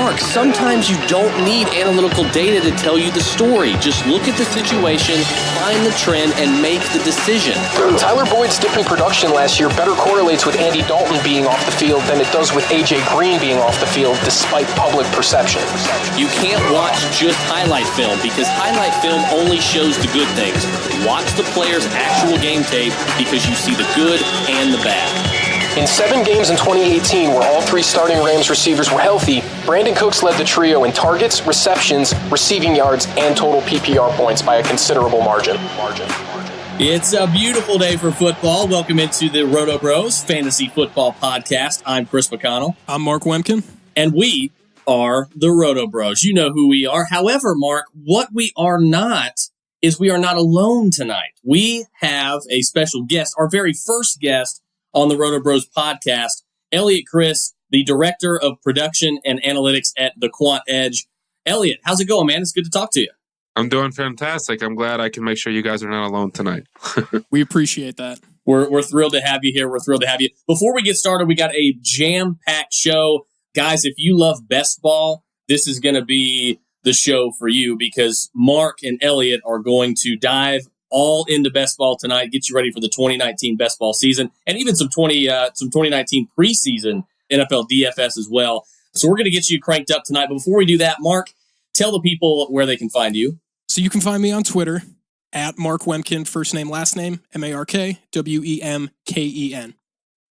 Mark, sometimes you don't need analytical data to tell you the story. Just look at the situation, find the trend, and make the decision. Tyler Boyd's dipping production last year better correlates with Andy Dalton being off the field than it does with A.J. Green being off the field, despite public perception. You can't watch just highlight film because highlight film only shows the good things. Watch the player's actual game tape because you see the good and the bad. In 7 games in 2018, where all 3 starting Rams receivers were healthy, Brandon Cooks led the trio in targets, receptions, receiving yards, and total PPR points by a considerable margin. It's a beautiful day for football. Welcome into the RotoBros Fantasy Football Podcast. I'm Chris McConnell. I'm Mark Wemkin. And we are the RotoBros. You know who we are. However, Mark, what we are not is we are not alone tonight. We have a special guest, our very first guest on the RotoBros podcast, Eliot, Crist, the Director of Production and Analytics at the Quant Edge. Eliot, how's it going, man? It's good to talk to you. I'm doing fantastic. I'm glad I can make sure you guys are not alone tonight. We appreciate that. We're thrilled to have you here. We're thrilled to have you. Before we get started, we got a jam-packed show. Guys, if you love best ball, this is going to be the show for you because Mark and Eliot are going to dive all into best ball tonight, get you ready for the 2019 best ball season, and even some 2019 preseason NFL DFS as well. So we're going to get you cranked up tonight. But before we do that, Mark, tell the people where they can find you. So you can find me on Twitter at Mark Wemkin, first name, last name, MarkWemken.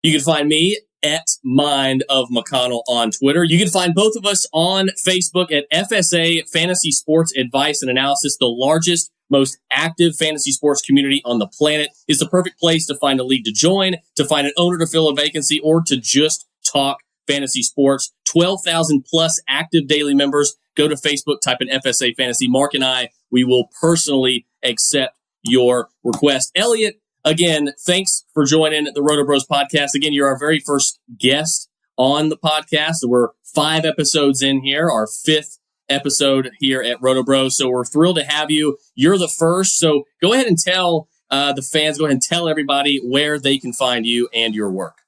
You can find me at Mind of McConnell on Twitter. You can find both of us on Facebook at FSA Fantasy Sports Advice and Analysis, the largest, most active fantasy sports community on the planet. Is the perfect place to find a league to join, to find an owner to fill a vacancy, or to just talk fantasy sports. 12,000 plus active daily members. Go to Facebook, type in FSA Fantasy. Mark and I, we will personally accept your request. Eliot, again, thanks for joining the RotoBros podcast. Again, you're our very first guest on the podcast. So we're 5 episodes in here, our 5th episode here at RotoBros. So we're thrilled to have you. You're the first. So go ahead and tell the fans, go ahead and tell everybody where they can find you and your work.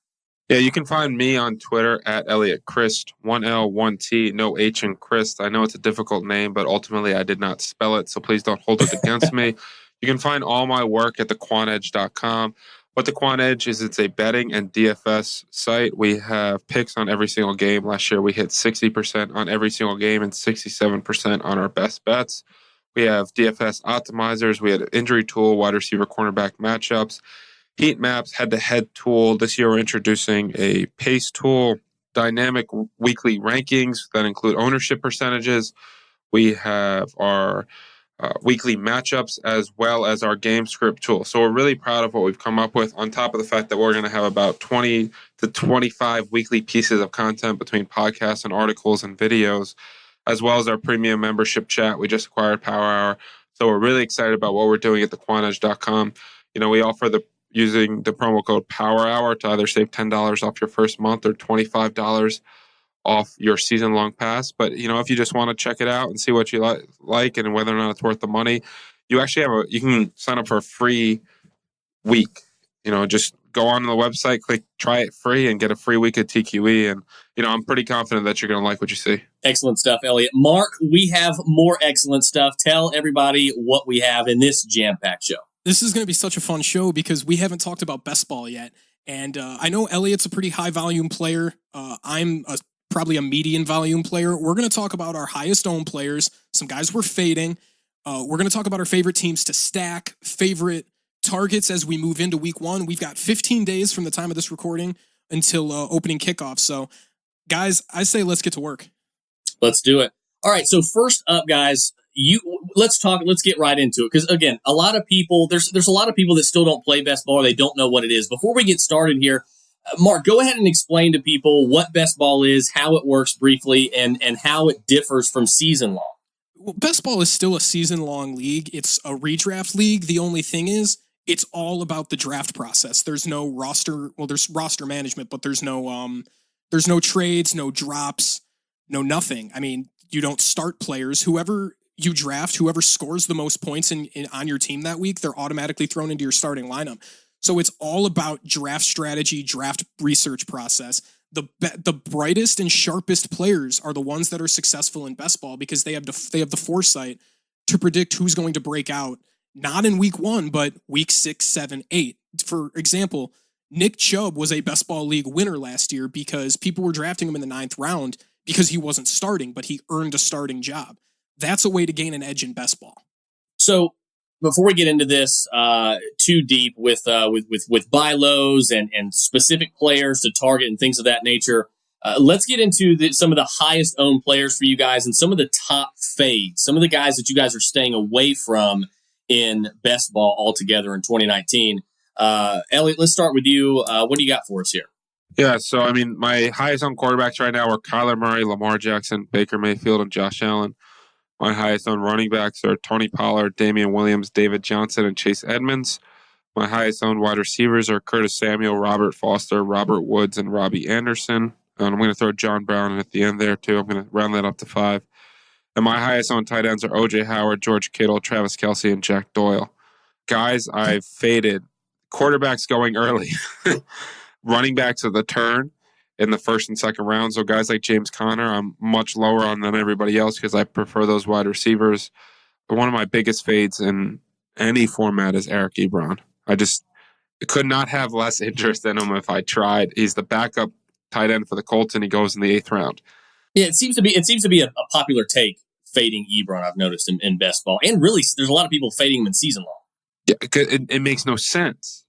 Yeah, you can find me on Twitter at Eliot Crist, 1L, 1T, no H in Crist. I know it's a difficult name, but ultimately I did not spell it, so please don't hold it against me. You can find all my work at thequantedge.com. What the Quant Edge is, it's a betting and DFS site. We have picks on every single game. Last year we hit 60% on every single game and 67% on our best bets. We have DFS optimizers. We had an injury tool, wide receiver, cornerback matchups, heat maps, head-to-head tool. This year we're introducing a pace tool, dynamic weekly rankings that include ownership percentages. We have our weekly matchups as well as our game script tool. So we're really proud of what we've come up with, on top of the fact that we're going to have about 20 to 25 weekly pieces of content between podcasts and articles and videos, as well as our premium membership chat. We just acquired Power Hour. So we're really excited about what we're doing at thequantedge.com. You know, we offer using the promo code Power Hour to either save $10 off your first month or $25 off your season-long pass. But, you know, if you just want to check it out and see what you like and whether or not it's worth the money, you actually you can sign up for a free week. You know, just go on the website, click try it free, and get a free week of TQE. And, you know, I'm pretty confident that you're going to like what you see. Excellent stuff, Eliot. Mark, we have more excellent stuff. Tell everybody what we have in this jam-packed show. This is going to be such a fun show because we haven't talked about best ball yet. And I know Eliot's a pretty high-volume player. I'm probably a median volume player. We're going to talk about our highest owned players, some guys we're fading. We're going to talk about our favorite teams to stack, favorite targets as we move into week 1. We've got 15 days from the time of this recording until opening kickoff. So, guys, I say let's get to work. Let's do it. All right, so first up, guys, let's get right into it. Because, again, a lot of people, there's a lot of people that still don't play best ball or they don't know what it is. Before we get started here, Mark, go ahead and explain to people what best ball is, how it works briefly, and how it differs from season long. Well, best ball is still a season-long league. It's a redraft league. The only thing is, it's all about the draft process. There's no roster. Well, there's roster management, but there's no trades, no drops, no nothing. I mean, you don't start players. Whoever you draft, whoever scores the most points on your team that week, they're automatically thrown into your starting lineup. So it's all about draft strategy, draft research process. the brightest and sharpest players are the ones that are successful in best ball because they have the foresight to predict who's going to break out, not in week 1, but week 6, 7, 8. For example, Nick Chubb was a best ball league winner last year because people were drafting him in the 9th round because he wasn't starting, but he earned a starting job. That's a way to gain an edge in best ball. So before we get into this too deep with buy lows and specific players to target and things of that nature, let's get into some of the highest owned players for you guys and some of the top fades, some of the guys that you guys are staying away from in best ball altogether in 2019. Eliot, let's start with you. What do you got for us here? Yeah, so I mean, my highest owned quarterbacks right now are Kyler Murray, Lamar Jackson, Baker Mayfield, and Josh Allen. My highest owned running backs are Tony Pollard, Damian Williams, David Johnson, and Chase Edmonds. My highest owned wide receivers are Curtis Samuel, Robert Foster, Robert Woods, and Robbie Anderson. And I'm going to throw John Brown at the end there, too. I'm going to round that up to 5. And my highest owned tight ends are O.J. Howard, George Kittle, Travis Kelce, and Jack Doyle. Guys, I've faded. Quarterbacks going early. Running backs of the turn in the 1st and 2nd round. So guys like James Conner, I'm much lower on than everybody else because I prefer those wide receivers. But one of my biggest fades in any format is Eric Ebron. I just could not have less interest in him if I tried. He's the backup tight end for the Colts, and he goes in the 8th round. Yeah, it seems to be a popular take, fading Ebron, I've noticed in best ball. And really, there's a lot of people fading him in season long. Yeah, it makes no sense.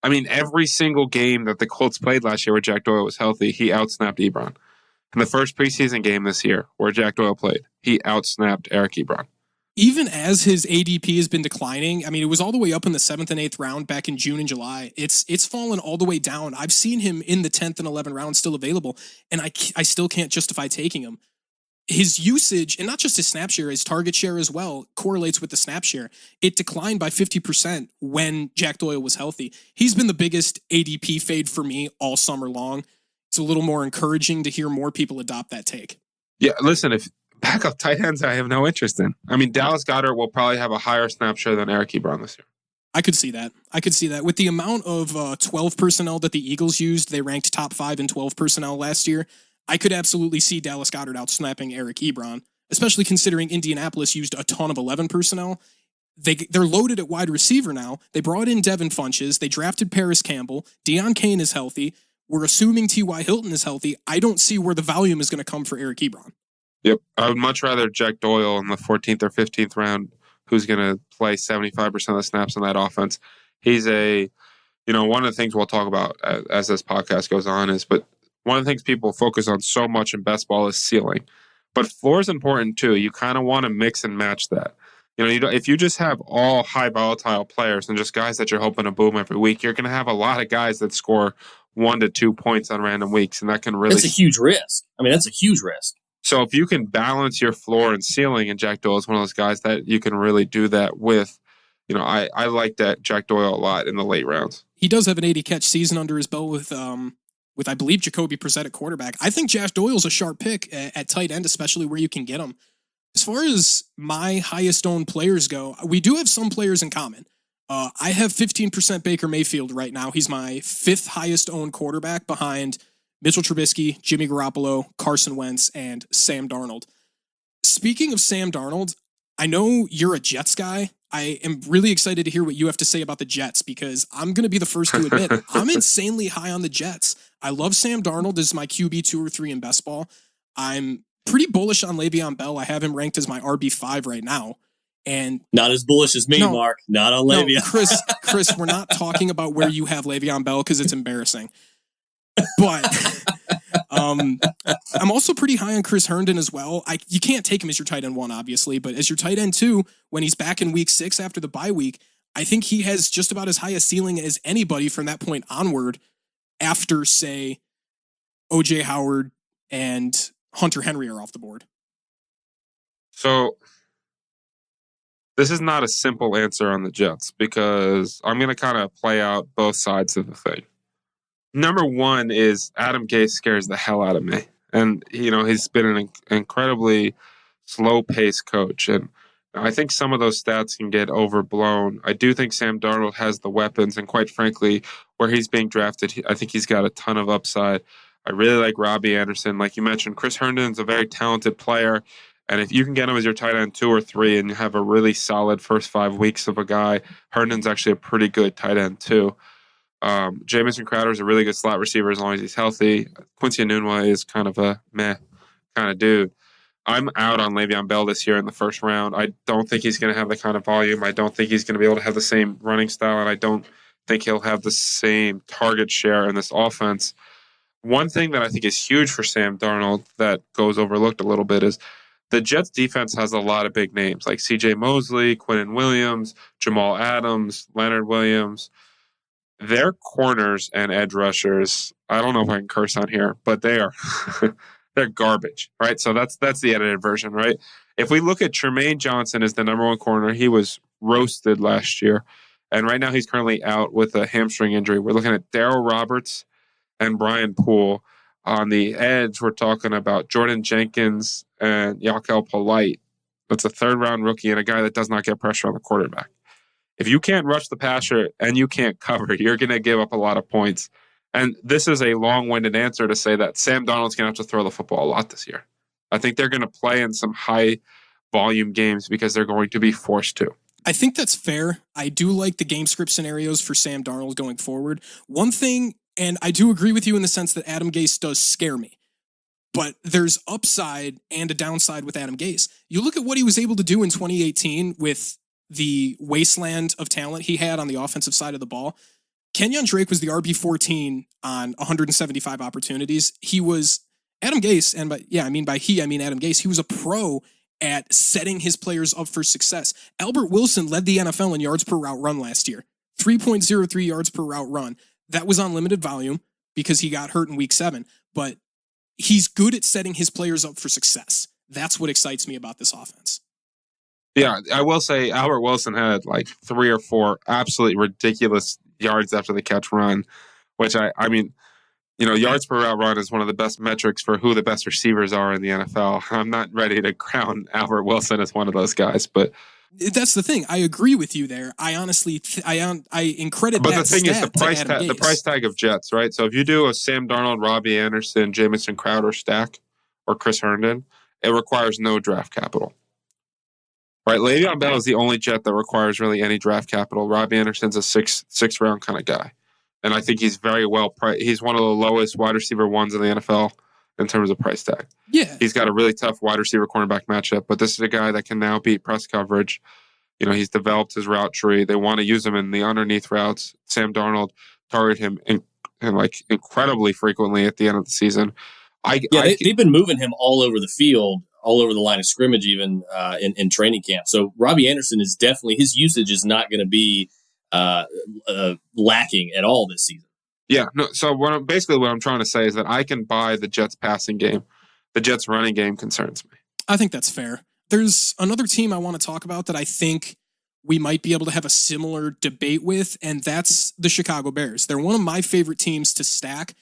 I mean, every single game that the Colts played last year where Jack Doyle was healthy, he outsnapped Ebron. In the first preseason game this year where Jack Doyle played, he outsnapped Eric Ebron. Even as his ADP has been declining, I mean, it was all the way up in the 7th and 8th round back in June and July. It's fallen all the way down. I've seen him in the 10th and 11th round still available, and I still can't justify taking him. His usage, and not just his snap share, his target share as well, correlates with the snap share. It declined by 50% when Jack Doyle was healthy. He's been the biggest ADP fade for me all summer long. It's a little more encouraging to hear more people adopt that take. Yeah, listen, if backup tight ends, I have no interest in. I mean, Dallas Goedert will probably have a higher snap share than Eric Ebron this year. I could see that. With the amount of 12 personnel that the Eagles used, they ranked top 5 in 12 personnel last year. I could absolutely see Dallas Goedert outsnapping Eric Ebron, especially considering Indianapolis used a ton of 11 personnel. They're loaded at wide receiver now. They brought in Devin Funches. They drafted Paris Campbell. Deion Kane is healthy. We're assuming T.Y. Hilton is healthy. I don't see where the volume is going to come for Eric Ebron. Yep. I would much rather Jack Doyle in the 14th or 15th round, who's going to play 75% of the snaps in that offense. He's one of the things we'll talk about as this podcast goes on but one of the things people focus on so much in best ball is ceiling. But floor is important too. You kind of want to mix and match that. If you just have all high volatile players and just guys that you're hoping to boom every week, you're going to have a lot of guys that score 1 to 2 points on random weeks. And that can really... That's a huge risk. That's a huge risk. So if you can balance your floor and ceiling, and Jack Doyle is one of those guys that you can really do that with, I like that Jack Doyle a lot in the late rounds. He does have an 80 catch season under his belt with I believe Jacoby Brissett at quarterback. I think Josh Doyle's a sharp pick at tight end, especially where you can get him. As far as my highest owned players go, we do have some players in common. I have 15% Baker Mayfield right now. He's my 5th highest owned quarterback behind Mitchell Trubisky, Jimmy Garoppolo, Carson Wentz, and Sam Darnold. Speaking of Sam Darnold, I know you're a Jets guy. I am really excited to hear what you have to say about the Jets because I'm going to be the first to admit I'm insanely high on the Jets. I love Sam Darnold as my QB 2 or 3 in best ball. I'm pretty bullish on Le'Veon Bell. I have him ranked as my RB5 right now. And not as bullish as me, Mark. Not on Le'Veon. Chris, we're not talking about where you have Le'Veon Bell because it's embarrassing. But I'm also pretty high on Chris Herndon as well. You can't take him as your tight end 1, obviously, but as your tight end 2, when he's back in week 6 after the bye week, I think he has just about as high a ceiling as anybody from that point onward after, say, O.J. Howard and Hunter Henry are off the board. So this is not a simple answer on the Jets because I'm going to kind of play out both sides of the thing. Number 1 is Adam Gase scares the hell out of me. And, he's been an incredibly slow-paced coach. And I think some of those stats can get overblown. I do think Sam Darnold has the weapons. And quite frankly, where he's being drafted, I think he's got a ton of upside. I really like Robbie Anderson. Like you mentioned, Chris Herndon's a very talented player. And if you can get him as your tight end 2 or 3 and you have a really solid first 5 weeks of a guy, Herndon's actually a pretty good tight end too. Jamison Crowder is a really good slot receiver as long as he's healthy. Quincy Enunwa is kind of a meh kind of dude. I'm out on Le'Veon Bell this year in the first round. I don't think he's going to have the kind of volume. I don't think he's going to be able to have the same running style, and I don't think he'll have the same target share in this offense. One thing that I think is huge for Sam Darnold that goes overlooked a little bit is the Jets defense has a lot of big names like C.J. Mosley, Quinnen Williams, Jamal Adams, Leonard Williams. Their corners and edge rushers, I don't know if I can curse on here, but they are they're garbage, right? So that's the edited version, right? If we look at Tremaine Johnson as the number 1 corner, he was roasted last year. And right now he's currently out with a hamstring injury. We're looking at Darryl Roberts and Brian Poole. On the edge, we're talking about Jordan Jenkins and Yakel Polite. That's a 3rd-round rookie and a guy that does not get pressure on the quarterback. If you can't rush the passer and you can't cover, you're going to give up a lot of points. And this is a long-winded answer to say that Sam Darnold's going to have to throw the football a lot this year. I think they're going to play in some high-volume games because they're going to be forced to. I think that's fair. I do like the game script scenarios for Sam Darnold going forward. One thing, and I do agree with you in the sense that Adam Gase does scare me, but there's upside and a downside with Adam Gase. You look at what he was able to do in 2018 with the wasteland of talent he had on the offensive side of the ball. Kenyon Drake was the RB14 on 175 opportunities. He was Adam Gase, and I mean Adam Gase. He was a pro at setting his players up for success. Albert Wilson led the NFL in yards per route run last year, 3.03 yards per route run. That was on limited volume because he got hurt in week 7, but he's good at setting his players up for success. That's what excites me about this offense. Yeah, I will say Albert Wilson had like 3 or 4 absolutely ridiculous yards after the catch run, which I mean, yards per route run is one of the best metrics for who the best receivers are in the NFL. I'm not ready to crown Albert Wilson as one of those guys, but that's the thing. I agree with you there. I honestly, I incredit. But the thing is, the price tag of Jets, right? So if you do a Sam Darnold, Robbie Anderson, Jamison Crowder stack, or Chris Herndon, it requires no draft capital. Right, Le'Veon Bell is the only Jet that requires really any draft capital. Robbie Anderson's a six round kind of guy, and I think he's very well priced. He's one of the lowest wide receiver ones in the NFL in terms of price tag. Yeah, he's got a really tough wide receiver cornerback matchup, but this is a guy that can now beat press coverage. He's developed his route tree. They want to use him in the underneath routes. Sam Darnold targeted him incredibly frequently at the end of the season. They've been moving him all over the field, all over the line of scrimmage, even in training camp. So Robbie Anderson is definitely, his usage is not going to be lacking at all this season. Yeah. No. So what I'm trying to say is that I can buy the Jets passing game. The Jets running game concerns me. I think that's fair. There's another team I want to talk about that I think we might be able to have a similar debate with, and that's the Chicago Bears. They're one of my favorite teams to stack.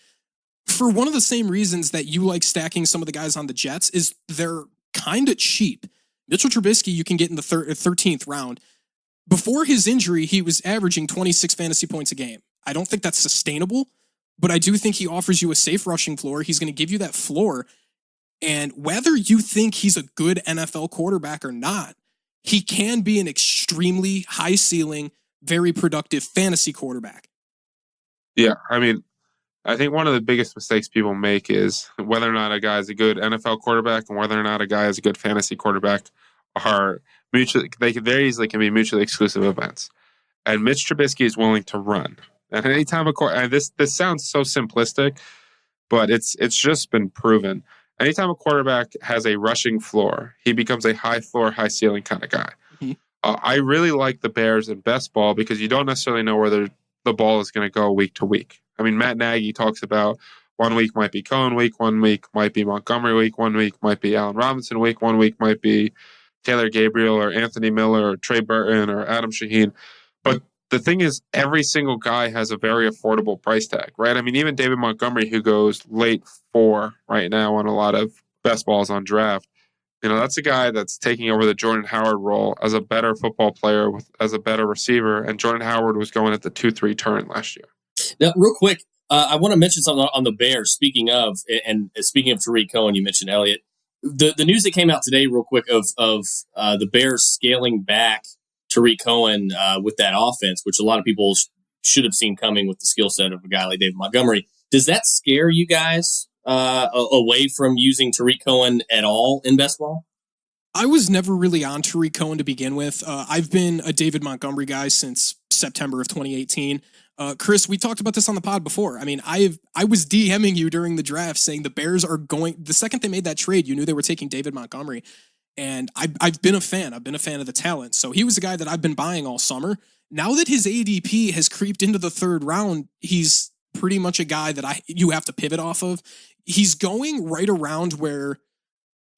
For one of the same reasons that you like stacking some of the guys on the Jets is they're kind of cheap. Mitchell Trubisky, you can get in the 13th round. Before his injury, he was averaging 26 fantasy points a game. I don't think that's sustainable, but I do think he offers you a safe rushing floor. He's going to give you that floor. And whether you think he's a good NFL quarterback or not, he can be an extremely high ceiling, very productive fantasy quarterback. Yeah, I mean, I think one of the biggest mistakes people make is whether or not a guy is a good NFL quarterback and whether or not a guy is a good fantasy quarterback are they very easily can be mutually exclusive events. And Mitch Trubisky is willing to run. And anytime this sounds so simplistic, but it's just been proven. Anytime a quarterback has a rushing floor, he becomes a high floor, high ceiling kind of guy. Mm-hmm. I really like the Bears in best ball because you don't necessarily know where the ball is going to go week to week. I mean, Matt Nagy talks about 1 week might be Cohen week, 1 week might be Montgomery week, 1 week might be Allen Robinson week, 1 week might be Taylor Gabriel or Anthony Miller or Trey Burton or Adam Shaheen. But the thing is, every single guy has a very affordable price tag, right? I mean, even David Montgomery, who goes late 4 right now on a lot of best balls on draft, that's a guy that's taking over the Jordan Howard role as a better football player, as a better receiver. And Jordan Howard was going at the 2-3 turn last year. Now, real quick, I want to mention something on the Bears. Speaking of Tarik Cohen, you mentioned Eliot. The news that came out today, real quick, of the Bears scaling back Tarik Cohen with that offense, which a lot of people should have seen coming with the skill set of a guy like David Montgomery. Does that scare you guys away from using Tarik Cohen at all in best ball? I was never really on Tarik Cohen to begin with. I've been a David Montgomery guy since September of 2018. Chris, we talked about this on the pod before. I mean, I was DMing you during the draft saying the Bears are going, the second they made that trade, you knew they were taking David Montgomery. And I've been a fan. I've been a fan of the talent. So he was a guy that I've been buying all summer. Now that his ADP has creeped into the third round, he's pretty much a guy that you have to pivot off of. He's going right around where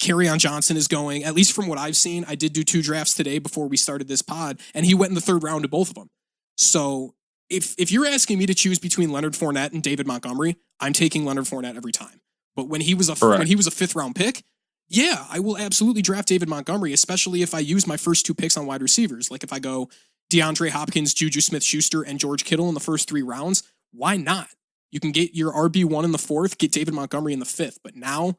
Kerryon Johnson is going, at least from what I've seen. I did do 2 drafts today before we started this pod, and he went in the third round to both of them. So if you're asking me to choose between Leonard Fournette and David Montgomery, I'm taking Leonard Fournette every time. But when he was a 5th round pick, yeah, I will absolutely draft David Montgomery, especially if I use my first 2 picks on wide receivers. Like if I go DeAndre Hopkins, Juju Smith-Schuster, and George Kittle in the first 3 rounds, why not? You can get your RB1 in the 4th, get David Montgomery in the 5th. But now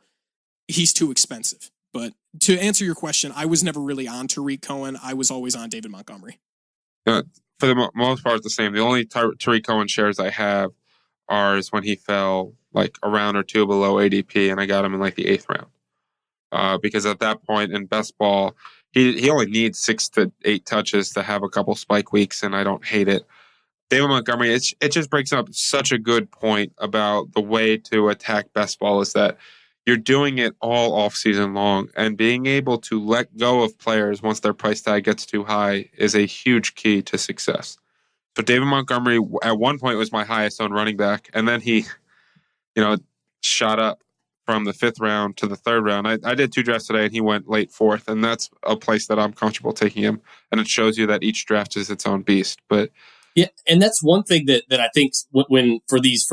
he's too expensive. But to answer your question, I was never really on Tarik Cohen. I was always on David Montgomery. For the most part, it's the same. The only Tarik Cohen shares I have are when he fell like a round or 2 below ADP, and I got him in like the 8th round. Because at that point in best ball, he only needs 6 to 8 touches to have a couple spike weeks, and I don't hate it. David Montgomery, it just breaks up such a good point about the way to attack best ball is that you're doing it all off season long, and being able to let go of players once their price tag gets too high is a huge key to success. So David Montgomery at one point was my highest owned running back, and then he, shot up from the 5th round to the 3rd round. I did 2 drafts today, and he went late 4th, and that's a place that I'm comfortable taking him. And it shows you that each draft is its own beast. But yeah, and that's one thing that I think when for these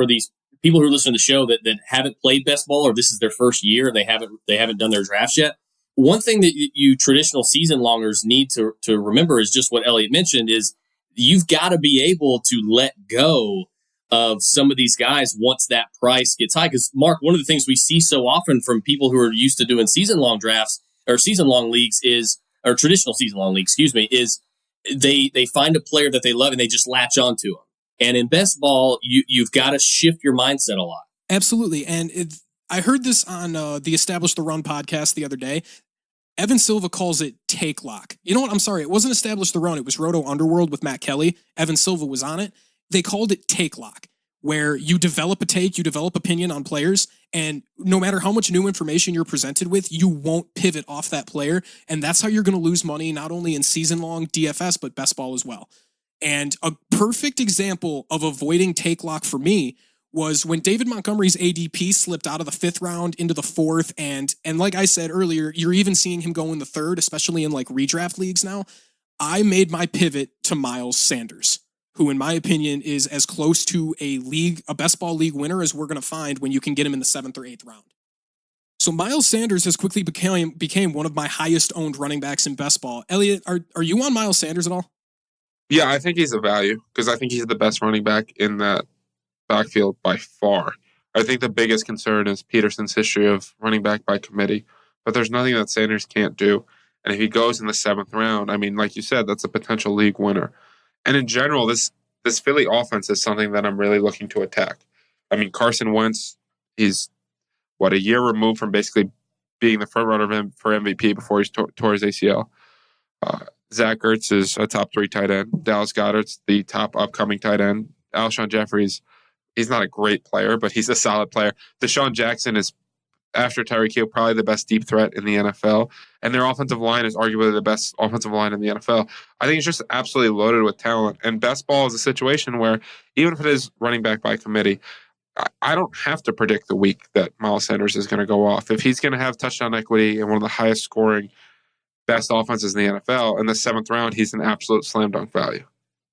people who are listening to the show that haven't played best ball, or this is their first year, they haven't done their drafts yet. One thing that you traditional season longers need to remember is just what Eliot mentioned is you've got to be able to let go of some of these guys once that price gets high. Because Mark, one of the things we see so often from people who are used to doing season long drafts or season long leagues or traditional season long leagues, is they find a player that they love and they just latch onto them. And in best ball, you've got to shift your mindset a lot. Absolutely. And I heard this on the Establish the Run podcast the other day. Evan Silva calls it take lock. You know what? I'm sorry. It wasn't Establish the Run. It was Roto Underworld with Matt Kelly. Evan Silva was on it. They called it take lock, where you develop a take, you develop opinion on players, and no matter how much new information you're presented with, you won't pivot off that player. And that's how you're going to lose money, not only in season-long DFS, but best ball as well. And a perfect example of avoiding take lock for me was when David Montgomery's ADP slipped out of the 5th round into the 4th. And like I said earlier, you're even seeing him go in the 3rd, especially in like redraft leagues now. I made my pivot to Miles Sanders, who in my opinion is as close to a best ball league winner as we're going to find when you can get him in the 7th or 8th round. So Miles Sanders has quickly became one of my highest owned running backs in best ball. Eliot, are you on Miles Sanders at all? Yeah, I think he's a value because I think he's the best running back in that backfield by far. I think the biggest concern is Peterson's history of running back by committee, but there's nothing that Sanders can't do. And if he goes in the 7th round, I mean, like you said, that's a potential league winner. And in general, this Philly offense is something that I'm really looking to attack. I mean, Carson Wentz, he's, a year removed from basically being the front runner for MVP before he tore his ACL. Zach Ertz is a top 3 tight end. Dallas Goedert's the top upcoming tight end. Alshon Jeffries, he's not a great player, but he's a solid player. Deshaun Jackson is, after Tyreek Hill, probably the best deep threat in the NFL. And their offensive line is arguably the best offensive line in the NFL. I think it's just absolutely loaded with talent. And best ball is a situation where, even if it is running back by committee, I don't have to predict the week that Miles Sanders is going to go off. If he's going to have touchdown equity and one of the highest scoring best offenses in the NFL, in the 7th round, he's an absolute slam dunk value.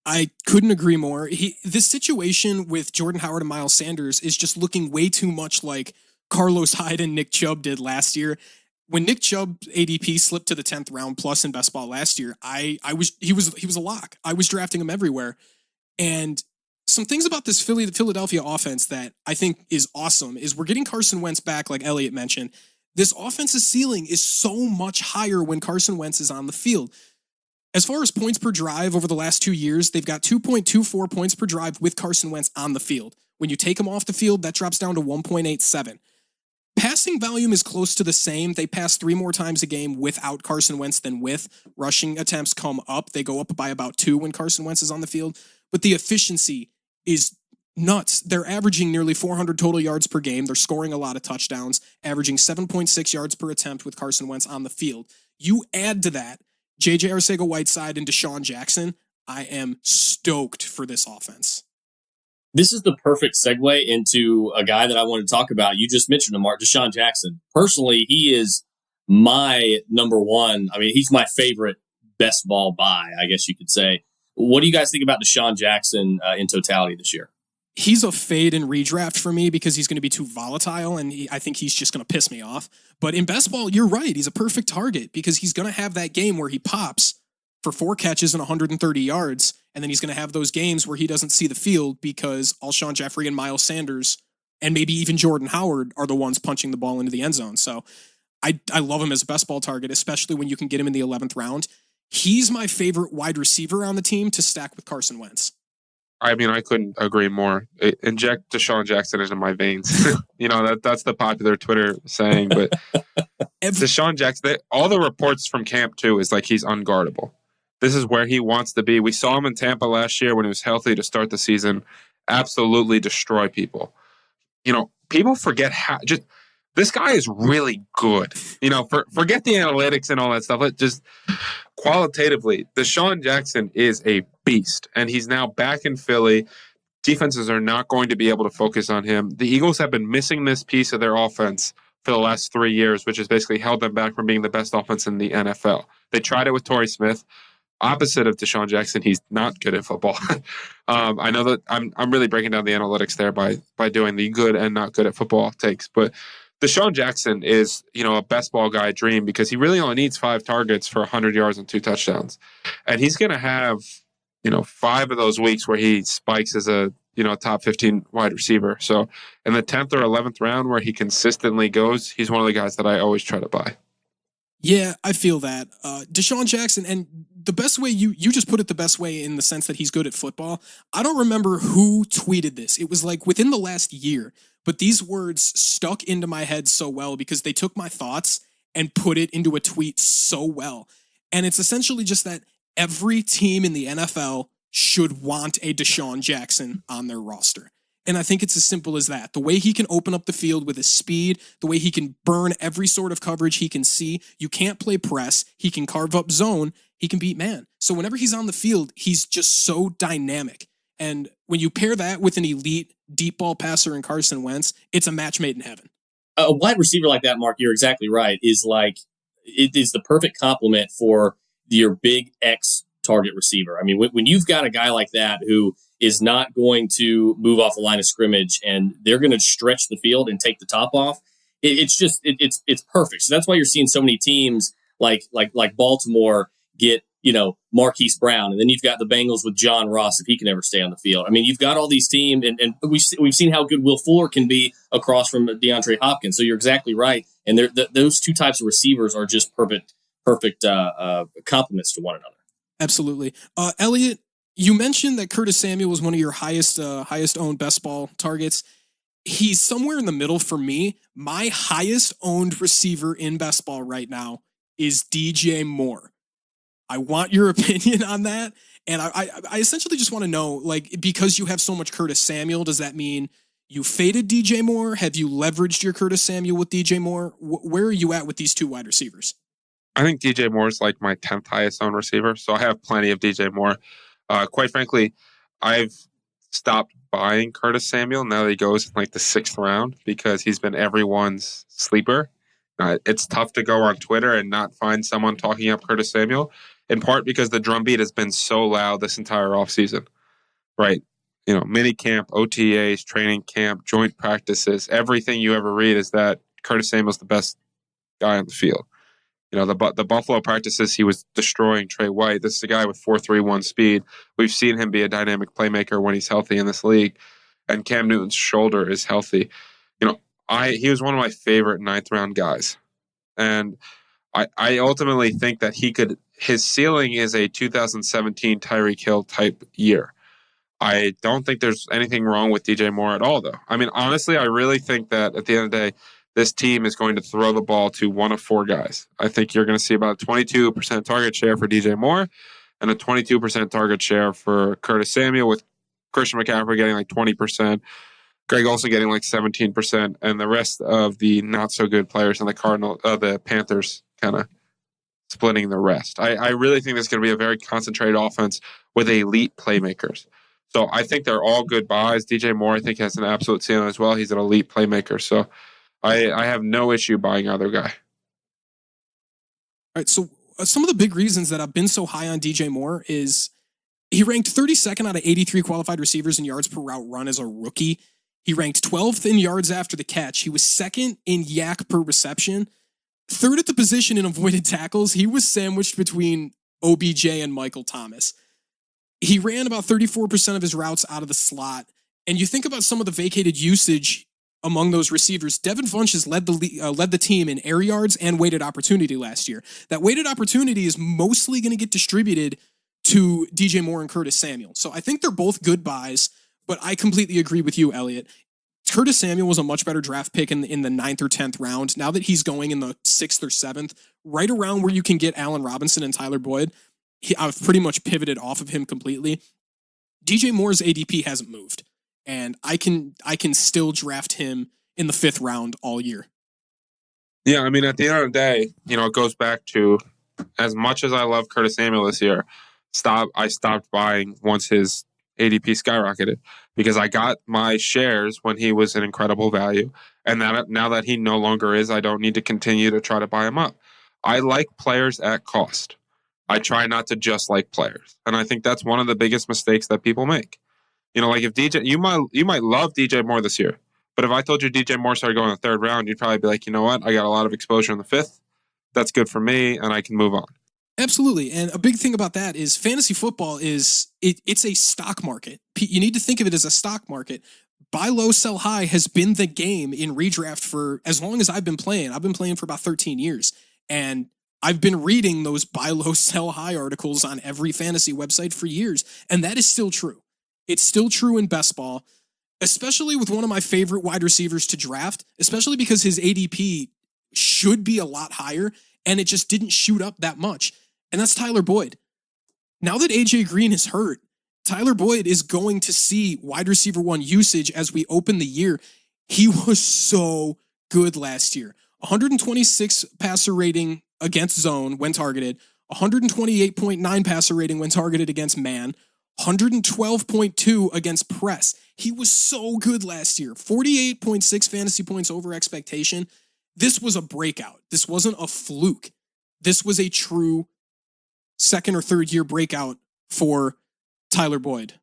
I couldn't agree more. This situation with Jordan Howard and Miles Sanders is just looking way too much like Carlos Hyde and Nick Chubb did last year. When Nick Chubb ADP slipped to the 10th round plus in best ball last year, he was a lock. I was drafting him everywhere. And some things about this Philadelphia offense that I think is awesome is we're getting Carson Wentz back, like Eliot mentioned. This offensive ceiling is so much higher when Carson Wentz is on the field. As far as points per drive over the last 2 years, they've got 2.24 points per drive with Carson Wentz on the field. When you take him off the field, that drops down to 1.87. Passing volume is close to the same. They pass 3 more times a game without Carson Wentz than with. Rushing attempts come up. They go up by about 2 when Carson Wentz is on the field. But the efficiency is nuts. They're averaging nearly 400 total yards per game. They're scoring a lot of touchdowns, averaging 7.6 yards per attempt with Carson Wentz on the field. You add to that J.J. Arcega-Whiteside and Deshaun Jackson. I am stoked for this offense. This is the perfect segue into a guy that I want to talk about. You just mentioned him, Mark, Deshaun Jackson. Personally, he is my number one. I mean, he's my favorite best ball buy, I guess you could say. What do you guys think about Deshaun Jackson in totality this year? He's a fade and redraft for me because he's going to be too volatile, and I think he's just going to piss me off. But in best ball, you're right. He's a perfect target because he's going to have that game where he pops for 4 catches and 130 yards, and then he's going to have those games where he doesn't see the field because Alshon Jeffrey and Miles Sanders and maybe even Jordan Howard are the ones punching the ball into the end zone. So I love him as a best ball target, especially when you can get him in the 11th round. He's my favorite wide receiver on the team to stack with Carson Wentz. I mean, I couldn't agree more. Inject Deshaun Jackson into my veins. That's the popular Twitter saying. But Deshaun Jackson, all the reports from camp too is like he's unguardable. This is where he wants to be. We saw him in Tampa last year when he was healthy to start the season. Absolutely destroy people. People forget how just this guy is really good. Forget the analytics and all that stuff. Just qualitatively, Deshaun Jackson is a beast, and he's now back in Philly. Defenses are not going to be able to focus on him. The Eagles have been missing this piece of their offense for the last 3 years, which has basically held them back from being the best offense in the NFL. They tried it with Torrey Smith. Opposite of Deshaun Jackson, he's not good at football. I know that I'm really breaking down the analytics there by doing the good and not good at football takes, but Deshaun Jackson is, a best ball guy dream because he really only needs 5 targets for 100 yards and 2 touchdowns. And he's going to have, 5 of those weeks where he spikes as a, top 15 wide receiver. So in the 10th or 11th round where he consistently goes, he's one of the guys that I always try to buy. Yeah, I feel that. Deshaun Jackson, and the best way, you just put it the best way in the sense that he's good at football. I don't remember who tweeted this. It was like within the last year, but these words stuck into my head so well because they took my thoughts and put it into a tweet so well. And it's essentially just that every team in the NFL should want a Deshaun Jackson on their roster. And I think it's as simple as that. The way he can open up the field with his speed, the way he can burn every sort of coverage he can see. You can't play press. He can carve up zone. He can beat man. So whenever he's on the field, he's just so dynamic. And when you pair that with an elite deep ball passer in Carson Wentz, it's a match made in heaven. A wide receiver like that, Mark, you're exactly right, is the perfect complement for your big X target receiver. I mean, when you've got a guy like that who is not going to move off the line of scrimmage and they're going to stretch the field and take the top off, it's perfect. So that's why you're seeing so many teams like Baltimore get, Marquise Brown. And then you've got the Bengals with John Ross, if he can ever stay on the field. I mean, you've got all these teams, and we've seen how good Will Fuller can be across from DeAndre Hopkins. So you're exactly right. And those two types of receivers are just perfect complements to one another. Absolutely. Eliot, you mentioned that Curtis Samuel was one of your highest owned best ball targets. He's somewhere in the middle for me. My highest owned receiver in best ball right now is DJ Moore. I want your opinion on that. And I essentially just want to know, because you have so much Curtis Samuel, does that mean you faded DJ Moore? Have you leveraged your Curtis Samuel with DJ Moore? Where are you at with these two wide receivers? I think DJ Moore is like my 10th highest owned receiver. So I have plenty of DJ Moore. Quite frankly, I've stopped buying Curtis Samuel now that he goes in the 6th round because he's been everyone's sleeper. It's tough to go on Twitter and not find someone talking up Curtis Samuel, in part because the drumbeat has been so loud this entire offseason, right? Mini camp, OTAs, training camp, joint practices, everything you ever read is that Curtis Samuel's the best guy on the field. The Buffalo practices, he was destroying Trey White. This is a guy with 4.31 speed. We've seen him be a dynamic playmaker when he's healthy in this league, and Cam Newton's shoulder is healthy. He was one of my favorite 9th round guys, and I ultimately think that his ceiling is a 2017 Tyreek Hill type year. I don't think there's anything wrong with DJ Moore at all, though. I mean, honestly, I really think that at the end of the day, this team is going to throw the ball to one of 4 guys. I think you're going to see about a 22% target share for DJ Moore and a 22% target share for Curtis Samuel, with Christian McCaffrey getting like 20%, Greg Olsen getting like 17%, and the rest of the not so good players in the Panthers kind of splitting the rest. I really think this is going to be a very concentrated offense with elite playmakers. So I think they're all good buys. DJ Moore, I think, has an absolute ceiling as well. He's an elite playmaker. So I have no issue buying either guy. All right, so some of the big reasons that I've been so high on DJ Moore is he ranked 32nd out of 83 qualified receivers in yards per route run as a rookie. He ranked 12th in yards after the catch. He was 2nd in yak per reception. 3rd at the position in avoided tackles. He was sandwiched between OBJ and Michael Thomas. He ran about 34% of his routes out of the slot. And you think about some of the vacated usage among those receivers. Devin Funchess led the team in air yards and weighted opportunity last year. That weighted opportunity is mostly going to get distributed to DJ Moore and Curtis Samuel. So I think they're both good buys, but I completely agree with you, Eliot. Curtis Samuel was a much better draft pick in the 9th or 10th round. Now that he's going in the 6th or 7th, right around where you can get Allen Robinson and Tyler Boyd, I've pretty much pivoted off of him completely. DJ Moore's ADP hasn't moved, and I can still draft him in the 5th round all year. Yeah, I mean, at the end of the day, it goes back to, as much as I love Curtis Samuel this year, I stopped buying once his ADP skyrocketed, because I got my shares when he was an incredible value, and now that he no longer is, I don't need to continue to try to buy him up. I like players at cost. I try not to just like players, and I think that's one of the biggest mistakes that people make. Like if you might love DJ Moore this year, but if I told you DJ Moore started going in the 3rd round, you'd probably be like, you know what, I got a lot of exposure in the 5th. That's good for me, and I can move on. Absolutely. And a big thing about that is fantasy football it's a stock market. You need to think of it as a stock market. Buy low, sell high has been the game in redraft for as long as I've been playing. I've been playing for about 13 years. And I've been reading those buy low, sell high articles on every fantasy website for years. And that is still true. It's still true in best ball, especially with one of my favorite wide receivers to draft, especially because his ADP should be a lot higher and it just didn't shoot up that much. And that's Tyler Boyd. Now that AJ Green is hurt, Tyler Boyd is going to see wide receiver 1 usage as we open the year. He was so good last year. 126 passer rating against zone when targeted, 128.9 passer rating when targeted against man, 112.2 against press. He was so good last year. 48.6 fantasy points over expectation. This was a breakout. This wasn't a fluke. This was a true 2nd or 3rd year breakout for Tyler Boyd.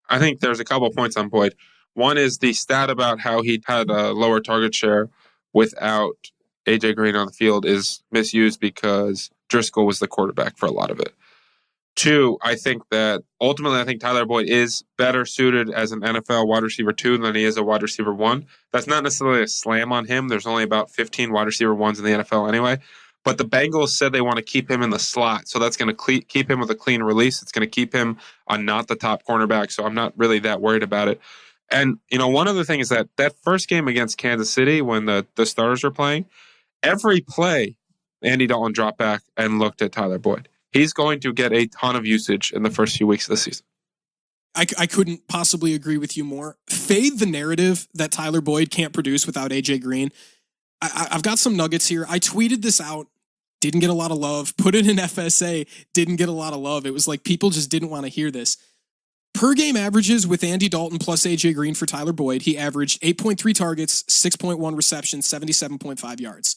I think there's a couple points on Boyd. One is the stat about how he had a lower target share without AJ Green on the field is misused because Driscoll was the quarterback for a lot of it. 2, I think that ultimately Tyler Boyd is better suited as an NFL wide receiver 2 than he is a wide receiver 1. That's not necessarily a slam on him. There's only about 15 wide receiver 1s in the NFL anyway. But the Bengals said they want to keep him in the slot, so that's going to keep him with a clean release. It's going to keep him on not the top cornerback, so I'm not really that worried about it. And, one other thing is that first game against Kansas City when the starters were playing, every play, Andy Dalton dropped back and looked at Tyler Boyd. He's going to get a ton of usage in the first few weeks of the season. I couldn't possibly agree with you more. Fade the narrative that Tyler Boyd can't produce without AJ Green. I've got some nuggets here. I tweeted this out, didn't get a lot of love. Put it in FSA, didn't get a lot of love. It was like people just didn't want to hear this. Per game averages with Andy Dalton plus AJ Green for Tyler Boyd, he averaged 8.3 targets, 6.1 receptions, 77.5 yards.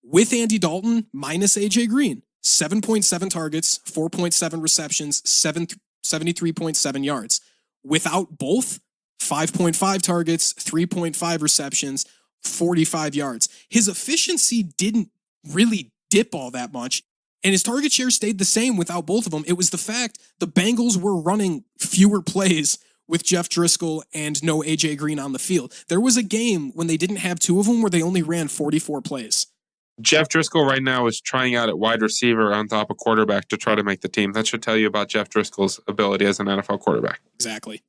With Andy Dalton minus AJ Green, 7.7 targets, 4.7 receptions, 73.7 yards. Without both, 5.5 targets, 3.5 receptions, 45 yards. His efficiency didn't really dip all that much. And his target share stayed the same without both of them. It was the fact the Bengals were running fewer plays with Jeff Driscoll and no A.J. Green on the field. There was a game when they didn't have two of them where they only ran 44 plays. Jeff Driscoll right now is trying out at wide receiver on top of quarterback to try to make the team. That should tell you about Jeff Driscoll's ability as an NFL quarterback. Exactly.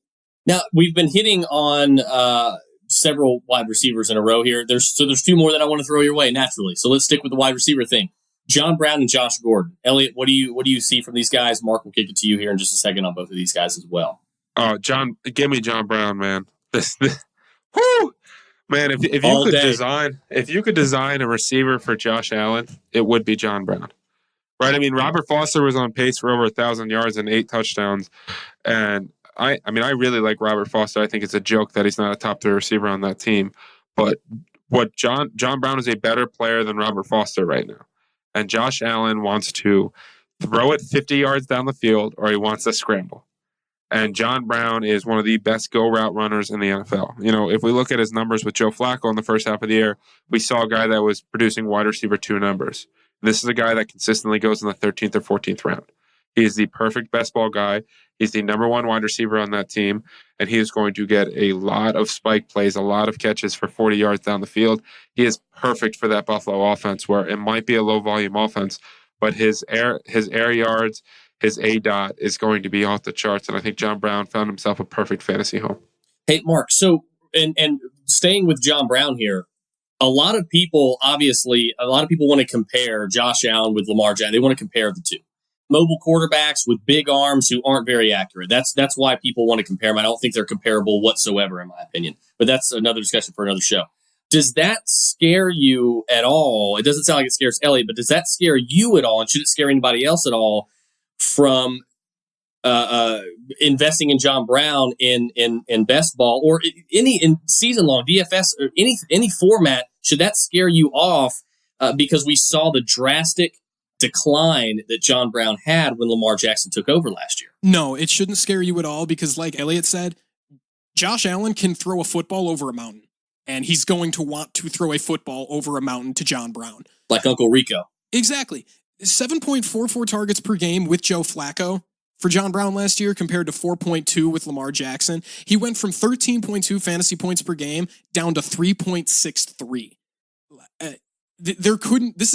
Now, we've been hitting on several wide receivers in a row here. There's two more that I want to throw your way naturally. So let's stick with the wide receiver thing. John Brown and Josh Gordon. Eliot, what do you see from these guys? Mark will kick it to you here in just a second on both of these guys as well. Give me John Brown, man. Whoo! Man, if you could design a receiver for Josh Allen, it would be John Brown. Right? I mean, Robert Foster was on pace for over 1,000 yards and 8 touchdowns. And I really like Robert Foster. I think it's a joke that he's not a top 3 receiver on that team. But John Brown is a better player than Robert Foster right now. And Josh Allen wants to throw it 50 yards down the field, or he wants to scramble. And John Brown is one of the best go route runners in the NFL. You know, if we look at his numbers with Joe Flacco in the first half of the year, we saw a guy that was producing wide receiver 2 numbers. This is a guy that consistently goes in the 13th or 14th round. He is the perfect best ball guy. He's the number 1 wide receiver on that team, and he is going to get a lot of spike plays, a lot of catches for 40 yards down the field. He is perfect for that Buffalo offense, where it might be a low volume offense, but his air yards, his A-dot is going to be off the charts, and I think John Brown found himself a perfect fantasy home. Hey, Mark, so and staying with John Brown here, a lot of people want to compare Josh Allen with Lamar Jackson. They want to compare the two. Mobile quarterbacks with big arms who aren't very accurate. That's why people want to compare them. I don't think they're comparable whatsoever, in my opinion. But that's another discussion for another show. Does that scare you at all? It doesn't sound like it scares Eliot, but does that scare you at all? And should it scare anybody else at all from investing in John Brown in best ball or in season long DFS or any format? Should that scare you off because we saw the drastic decline that John Brown had when Lamar Jackson took over last year? No, it shouldn't scare you at all because, like Eliot said, Josh Allen can throw a football over a mountain, and he's going to want to throw a football over a mountain to John Brown. Like Uncle Rico. Exactly. 7.44 targets per game with Joe Flacco for John Brown last year compared to 4.2 with Lamar Jackson. He went from 13.2 fantasy points per game down to 3.63. This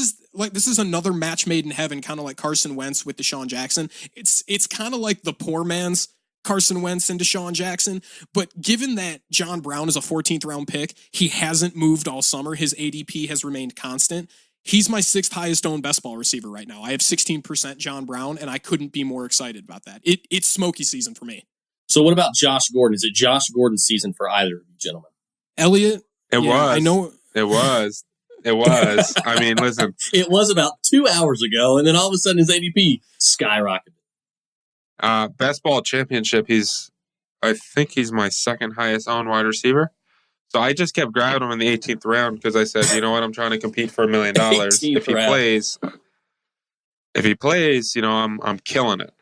is another match made in heaven, kind of like Carson Wentz with Deshaun Jackson. It's kind of like the poor man's Carson Wentz and Deshaun Jackson. But given that John Brown is a 14th round pick, he hasn't moved all summer. His ADP has remained constant. He's my 6th highest owned best ball receiver right now. I have 16% John Brown, and I couldn't be more excited about that. It's smoky season for me. So what about Josh Gordon? Is it Josh Gordon's season for either of you gentlemen? Eliot? I know. It was. I mean, listen. It was about 2 hours ago, and then all of a sudden his ADP skyrocketed. Best ball championship, I think he's my 2nd highest owned wide receiver. So I just kept grabbing him in the 18th round because I said, you know what, I'm trying to compete for $1 million. If he plays, you know, I'm killing it.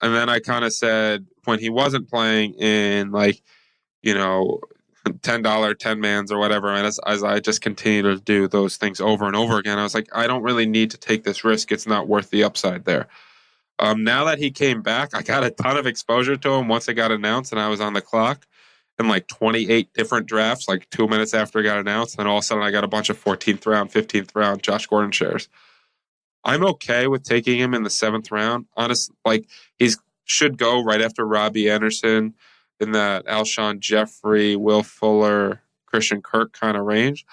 And then I kind of said, when he wasn't playing in like, you know, $10 10-mans or whatever, and as I just continue to do those things over and over again, I was like, I don't really need to take this risk. It's not worth the upside there. Now that he came back, I got a ton of exposure to him once it got announced and I was on the clock. In like 28 different drafts, like 2 minutes after it got announced, and all of a sudden I got a bunch of 14th round, 15th round Josh Gordon shares. I'm okay with taking him in the 7th round. Honestly, like he should go right after Robbie Anderson in that Alshon Jeffrey, Will Fuller, Christian Kirk kind of range.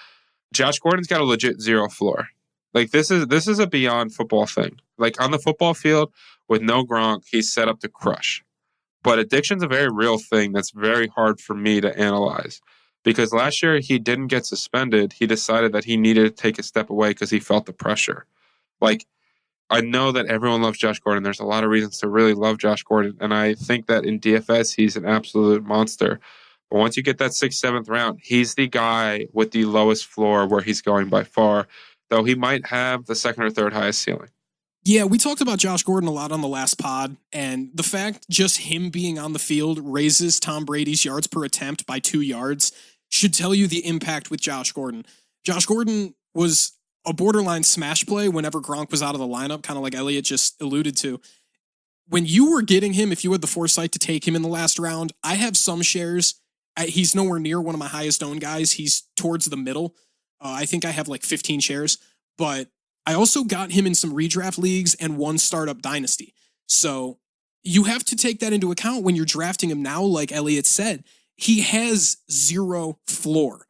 Josh Gordon's got a legit 0 floor. Like this is a beyond football thing. Like on the football field with no Gronk, he's set up to crush. But addiction's a very real thing that's very hard for me to analyze. Because last year he didn't get suspended. He decided that he needed to take a step away because he felt the pressure. Like, I know that everyone loves Josh Gordon. There's a lot of reasons to really love Josh Gordon. And I think that in DFS, he's an absolute monster. But once you get that 6th, 7th round, he's the guy with the lowest floor where he's going by far. Though he might have the 2nd or 3rd highest ceiling. Yeah, we talked about Josh Gordon a lot on the last pod, and the fact just him being on the field raises Tom Brady's yards per attempt by 2 yards should tell you the impact with Josh Gordon. Josh Gordon was a borderline smash play whenever Gronk was out of the lineup, kind of like Eliot just alluded to. When you were getting him, if you had the foresight to take him in the last round, I have some shares. He's nowhere near one of my highest owned guys. He's towards the middle. I think I have like 15 shares, but I also got him in some redraft leagues and one startup dynasty. So you have to take that into account when you're drafting him now. Like Eliot said, he has zero floor.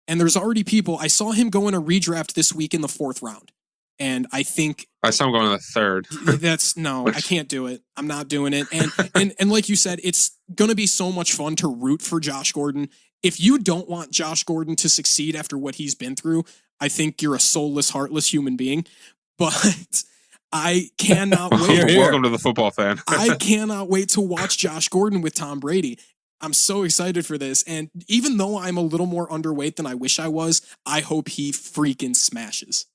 And there's already people. I saw him go in a redraft this week in the 4th round. And I think I saw him going in the 3rd. That's no, I can't do it. I'm not doing it. And like you said, it's going to be so much fun to root for Josh Gordon. If you don't want Josh Gordon to succeed after what he's been through, I think you're a soulless, heartless human being. But I cannot wait. Welcome to the football fan. I cannot wait to watch Josh Gordon with Tom Brady. I'm so excited for this. And even though I'm a little more underweight than I wish I was, I hope he freaking smashes.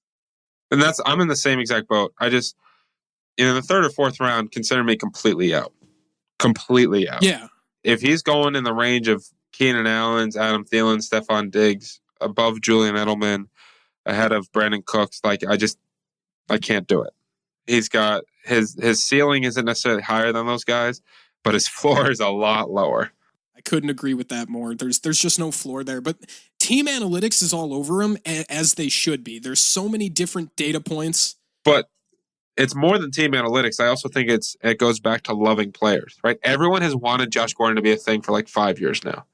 And I'm in the same exact boat. I just, in the 3rd or 4th round, consider me completely out. Completely out. Yeah. If he's going in the range of Keenan Allen's, Adam Thielen, Stephon Diggs, above Julian Edelman, ahead of Brandon Cooks, like I can't do it. He's got his ceiling isn't necessarily higher than those guys, but his floor is a lot lower. I couldn't agree with that more. There's just no floor there. But team analytics is all over him, as they should be. There's so many different data points. But it's more than team analytics. I also think it goes back to loving players, right? Everyone has wanted Josh Gordon to be a thing for like 5 years now.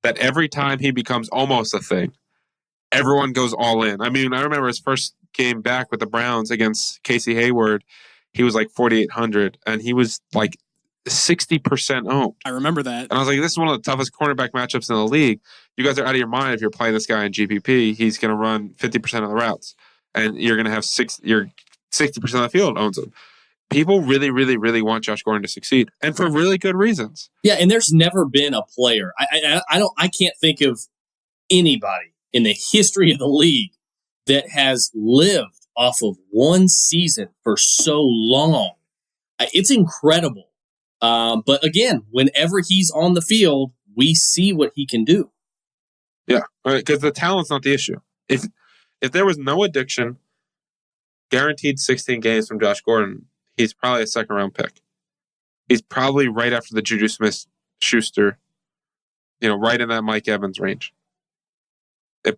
That every time he becomes almost a thing, everyone goes all in. I mean, I remember his first game back with the Browns against Casey Hayward. He was like 4,800, and he was like 60% owned. I remember that. And I was like, this is one of the toughest cornerback matchups in the league. You guys are out of your mind if you're playing this guy in GPP. He's going to run 50% of the routes. And you're going to have 60% of the field owns him. People really, really, really want Josh Gordon to succeed. And for really good reasons. Yeah, and there's never been a player. I can't think of anybody in the history of the league that has lived off of one season for so long. It's incredible. But again, whenever he's on the field, we see what he can do. Yeah, because the talent's not the issue. If there was no addiction, guaranteed 16 games from Josh Gordon, he's probably a 2nd-round pick. He's probably right after the Juju Smith-Schuster, right in that Mike Evans range.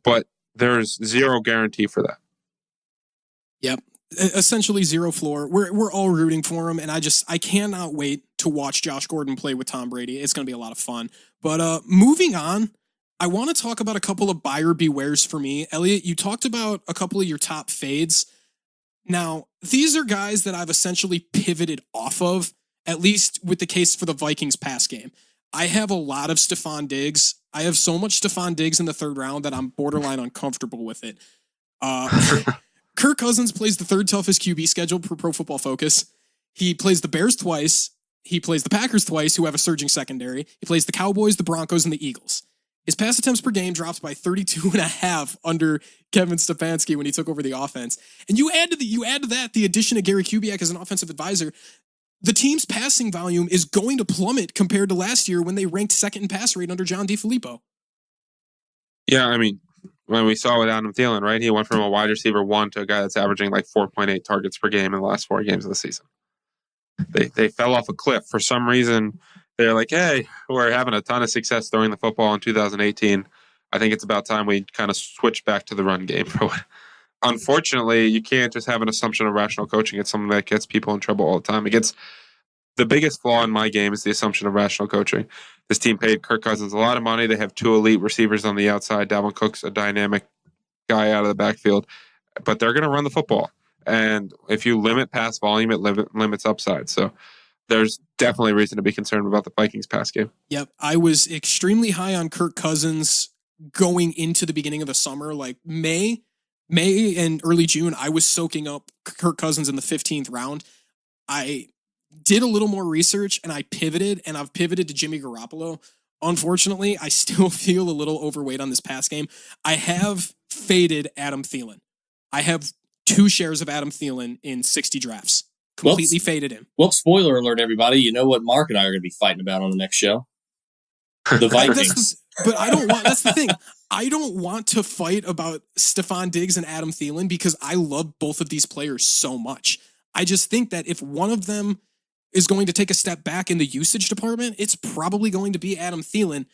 But there's zero guarantee for that. Yep. Essentially zero floor. We're all rooting for him, and I cannot wait to watch Josh Gordon play with Tom Brady. It's going to be a lot of fun. But moving on, I want to talk about a couple of buyer bewares for me. Eliot, you talked about a couple of your top fades. Now, these are guys that I've essentially pivoted off of, at least with the case for the Vikings pass game. I have a lot of Stephon Diggs. I have so much Stephon Diggs in the 3rd round that I'm borderline uncomfortable with it. Kirk Cousins plays the 3rd toughest QB schedule per Pro Football Focus. He plays the Bears twice. He plays the Packers twice, who have a surging secondary. He plays the Cowboys, the Broncos, and the Eagles. His pass attempts per game dropped by 32.5 under Kevin Stefanski when he took over the offense. And you add to that the addition of Gary Kubiak as an offensive advisor. The team's passing volume is going to plummet compared to last year when they ranked 2nd in pass rate under John DeFilippo. Yeah, I mean, when we saw with Adam Thielen, right? He went from a wide receiver 1 to a guy that's averaging like 4.8 targets per game in the last 4 games of the season. They fell off a cliff. For some reason, they're like, hey, we're having a ton of success throwing the football in 2018. I think it's about time we kind of switch back to the run game. Unfortunately, you can't just have an assumption of rational coaching. It's something that gets people in trouble all the time. The biggest flaw in my game is the assumption of rational coaching. This team paid Kirk Cousins a lot of money. They have 2 elite receivers on the outside. Dalvin Cook's a dynamic guy out of the backfield. But they're going to run the football. And if you limit pass volume, it limits upside. So there's definitely reason to be concerned about the Vikings pass game. Yep. I was extremely high on Kirk Cousins going into the beginning of the summer. Like May and early June, I was soaking up Kirk Cousins in the 15th round. I did a little more research and I've pivoted to Jimmy Garoppolo. Unfortunately, I still feel a little overweight on this pass game. I have faded Adam Thielen. I have 2 shares of Adam Thielen in 60 drafts. Completely faded him. Well, spoiler alert, everybody. You know what Mark and I are going to be fighting about on the next show? The Vikings. But I don't want, that's the thing. I don't want to fight about Stephon Diggs and Adam Thielen because I love both of these players so much. I just think that if one of them is going to take a step back in the usage department, it's probably going to be Adam Thielen,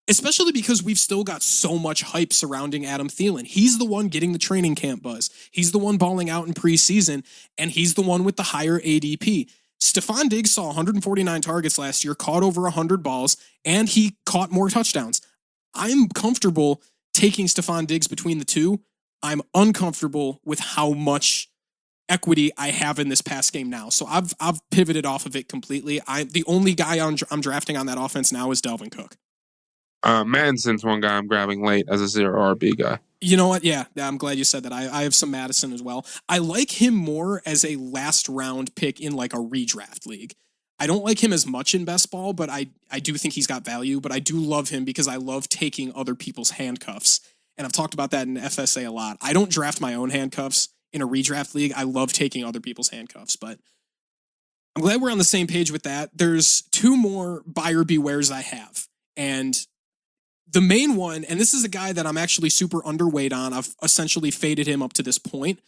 especially because we've still got so much hype surrounding Adam Thielen. He's the one getting the training camp buzz. He's the one balling out in preseason, and he's the one with the higher ADP. Stephon Diggs saw 149 targets last year, caught over 100 balls, and he caught more touchdowns. I'm comfortable taking Stephon Diggs between the two. I'm uncomfortable with how much equity I have in this pass game now. So I've pivoted off of it completely. The only guy I'm drafting on that offense now is Dalvin Cook. Madison's one guy I'm grabbing late as a 0 RB guy. You know what? Yeah, I'm glad you said that. I have some Madison as well. I like him more as a last round pick in like a redraft league. I don't like him as much in best ball, but I do think he's got value. But I do love him because I love taking other people's handcuffs. And I've talked about that in FSA a lot. I don't draft my own handcuffs in a redraft league. I love taking other people's handcuffs, but I'm glad we're on the same page with that. There's two more buyer bewares I have. And the main one, and this is a guy that I'm actually super underweight on. I've essentially faded him up to this point.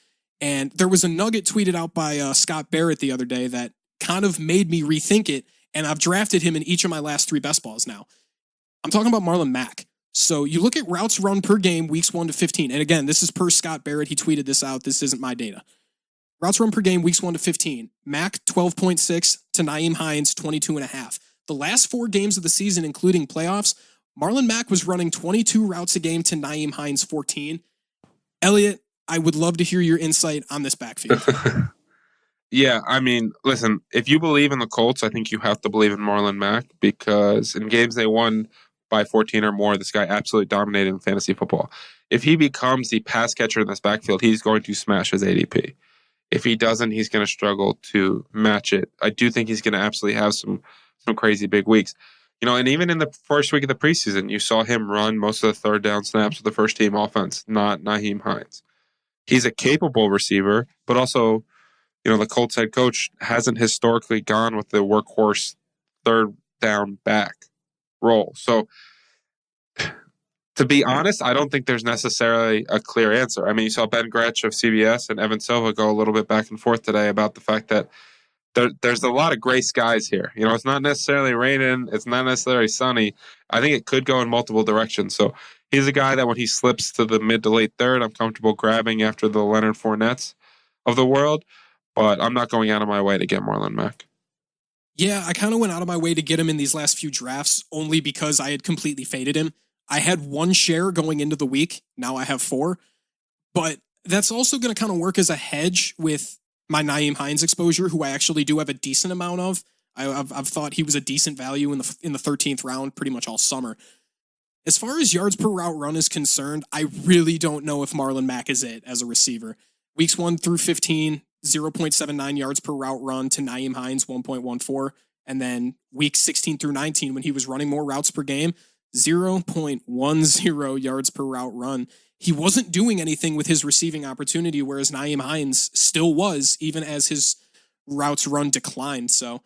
And there was a nugget tweeted out by Scott Barrett the other day that kind of made me rethink it. And I've drafted him in each of my last 3 best balls now. I'm talking about Marlon Mack. So you look at routes run per game, weeks 1 to 15. And again, this is per Scott Barrett. He tweeted this out. This isn't my data. Routes run per game, weeks 1 to 15. Mack, 12.6 to Nyheim Hines, 22.5. The last 4 games of the season, including playoffs, Marlon Mack was running 22 routes a game to Nyheim Hines 14. Eliot, I would love to hear your insight on this backfield. Yeah, I mean, listen, if you believe in the Colts, I think you have to believe in Marlon Mack because in games they won by 14 or more, this guy absolutely dominated in fantasy football. If he becomes the pass catcher in this backfield, he's going to smash his ADP. If he doesn't, he's going to struggle to match it. I do think he's going to absolutely have some crazy big weeks. You know, and even in the first week of the preseason, you saw him run most of the third down snaps with the first team offense, not Nyheim Hines. He's a capable receiver, but also, you know, the Colts head coach hasn't historically gone with the workhorse third down back role. So, to be honest, I don't think there's necessarily a clear answer. I mean, you saw Ben Gretsch of CBS and Evan Silva go a little bit back and forth today about the fact that there's a lot of gray skies here. You know, it's not necessarily raining. It's not necessarily sunny. I think it could go in multiple directions. So he's a guy that when he slips to the mid to late third, I'm comfortable grabbing after the Leonard Fournettes of the world. But I'm not going out of my way to get Marlon Mack. Yeah, I kind of went out of my way to get him in these last few drafts only because I had completely faded him. I had 1 share going into the week. Now I have 4. But that's also going to kind of work as a hedge with my Nyheim Hines exposure, who I actually do have a decent amount of. I've thought he was a decent value in the 13th round pretty much all summer. As far as yards per route run is concerned, I really don't know if Marlon Mack is it as a receiver. Weeks 1 through 15, 0.79 yards per route run to Nyheim Hines, 1.14. And then weeks 16 through 19, when he was running more routes per game, 0.10 yards per route run. He wasn't doing anything with his receiving opportunity, whereas Nyheim Hines still was, even as his routes run declined. So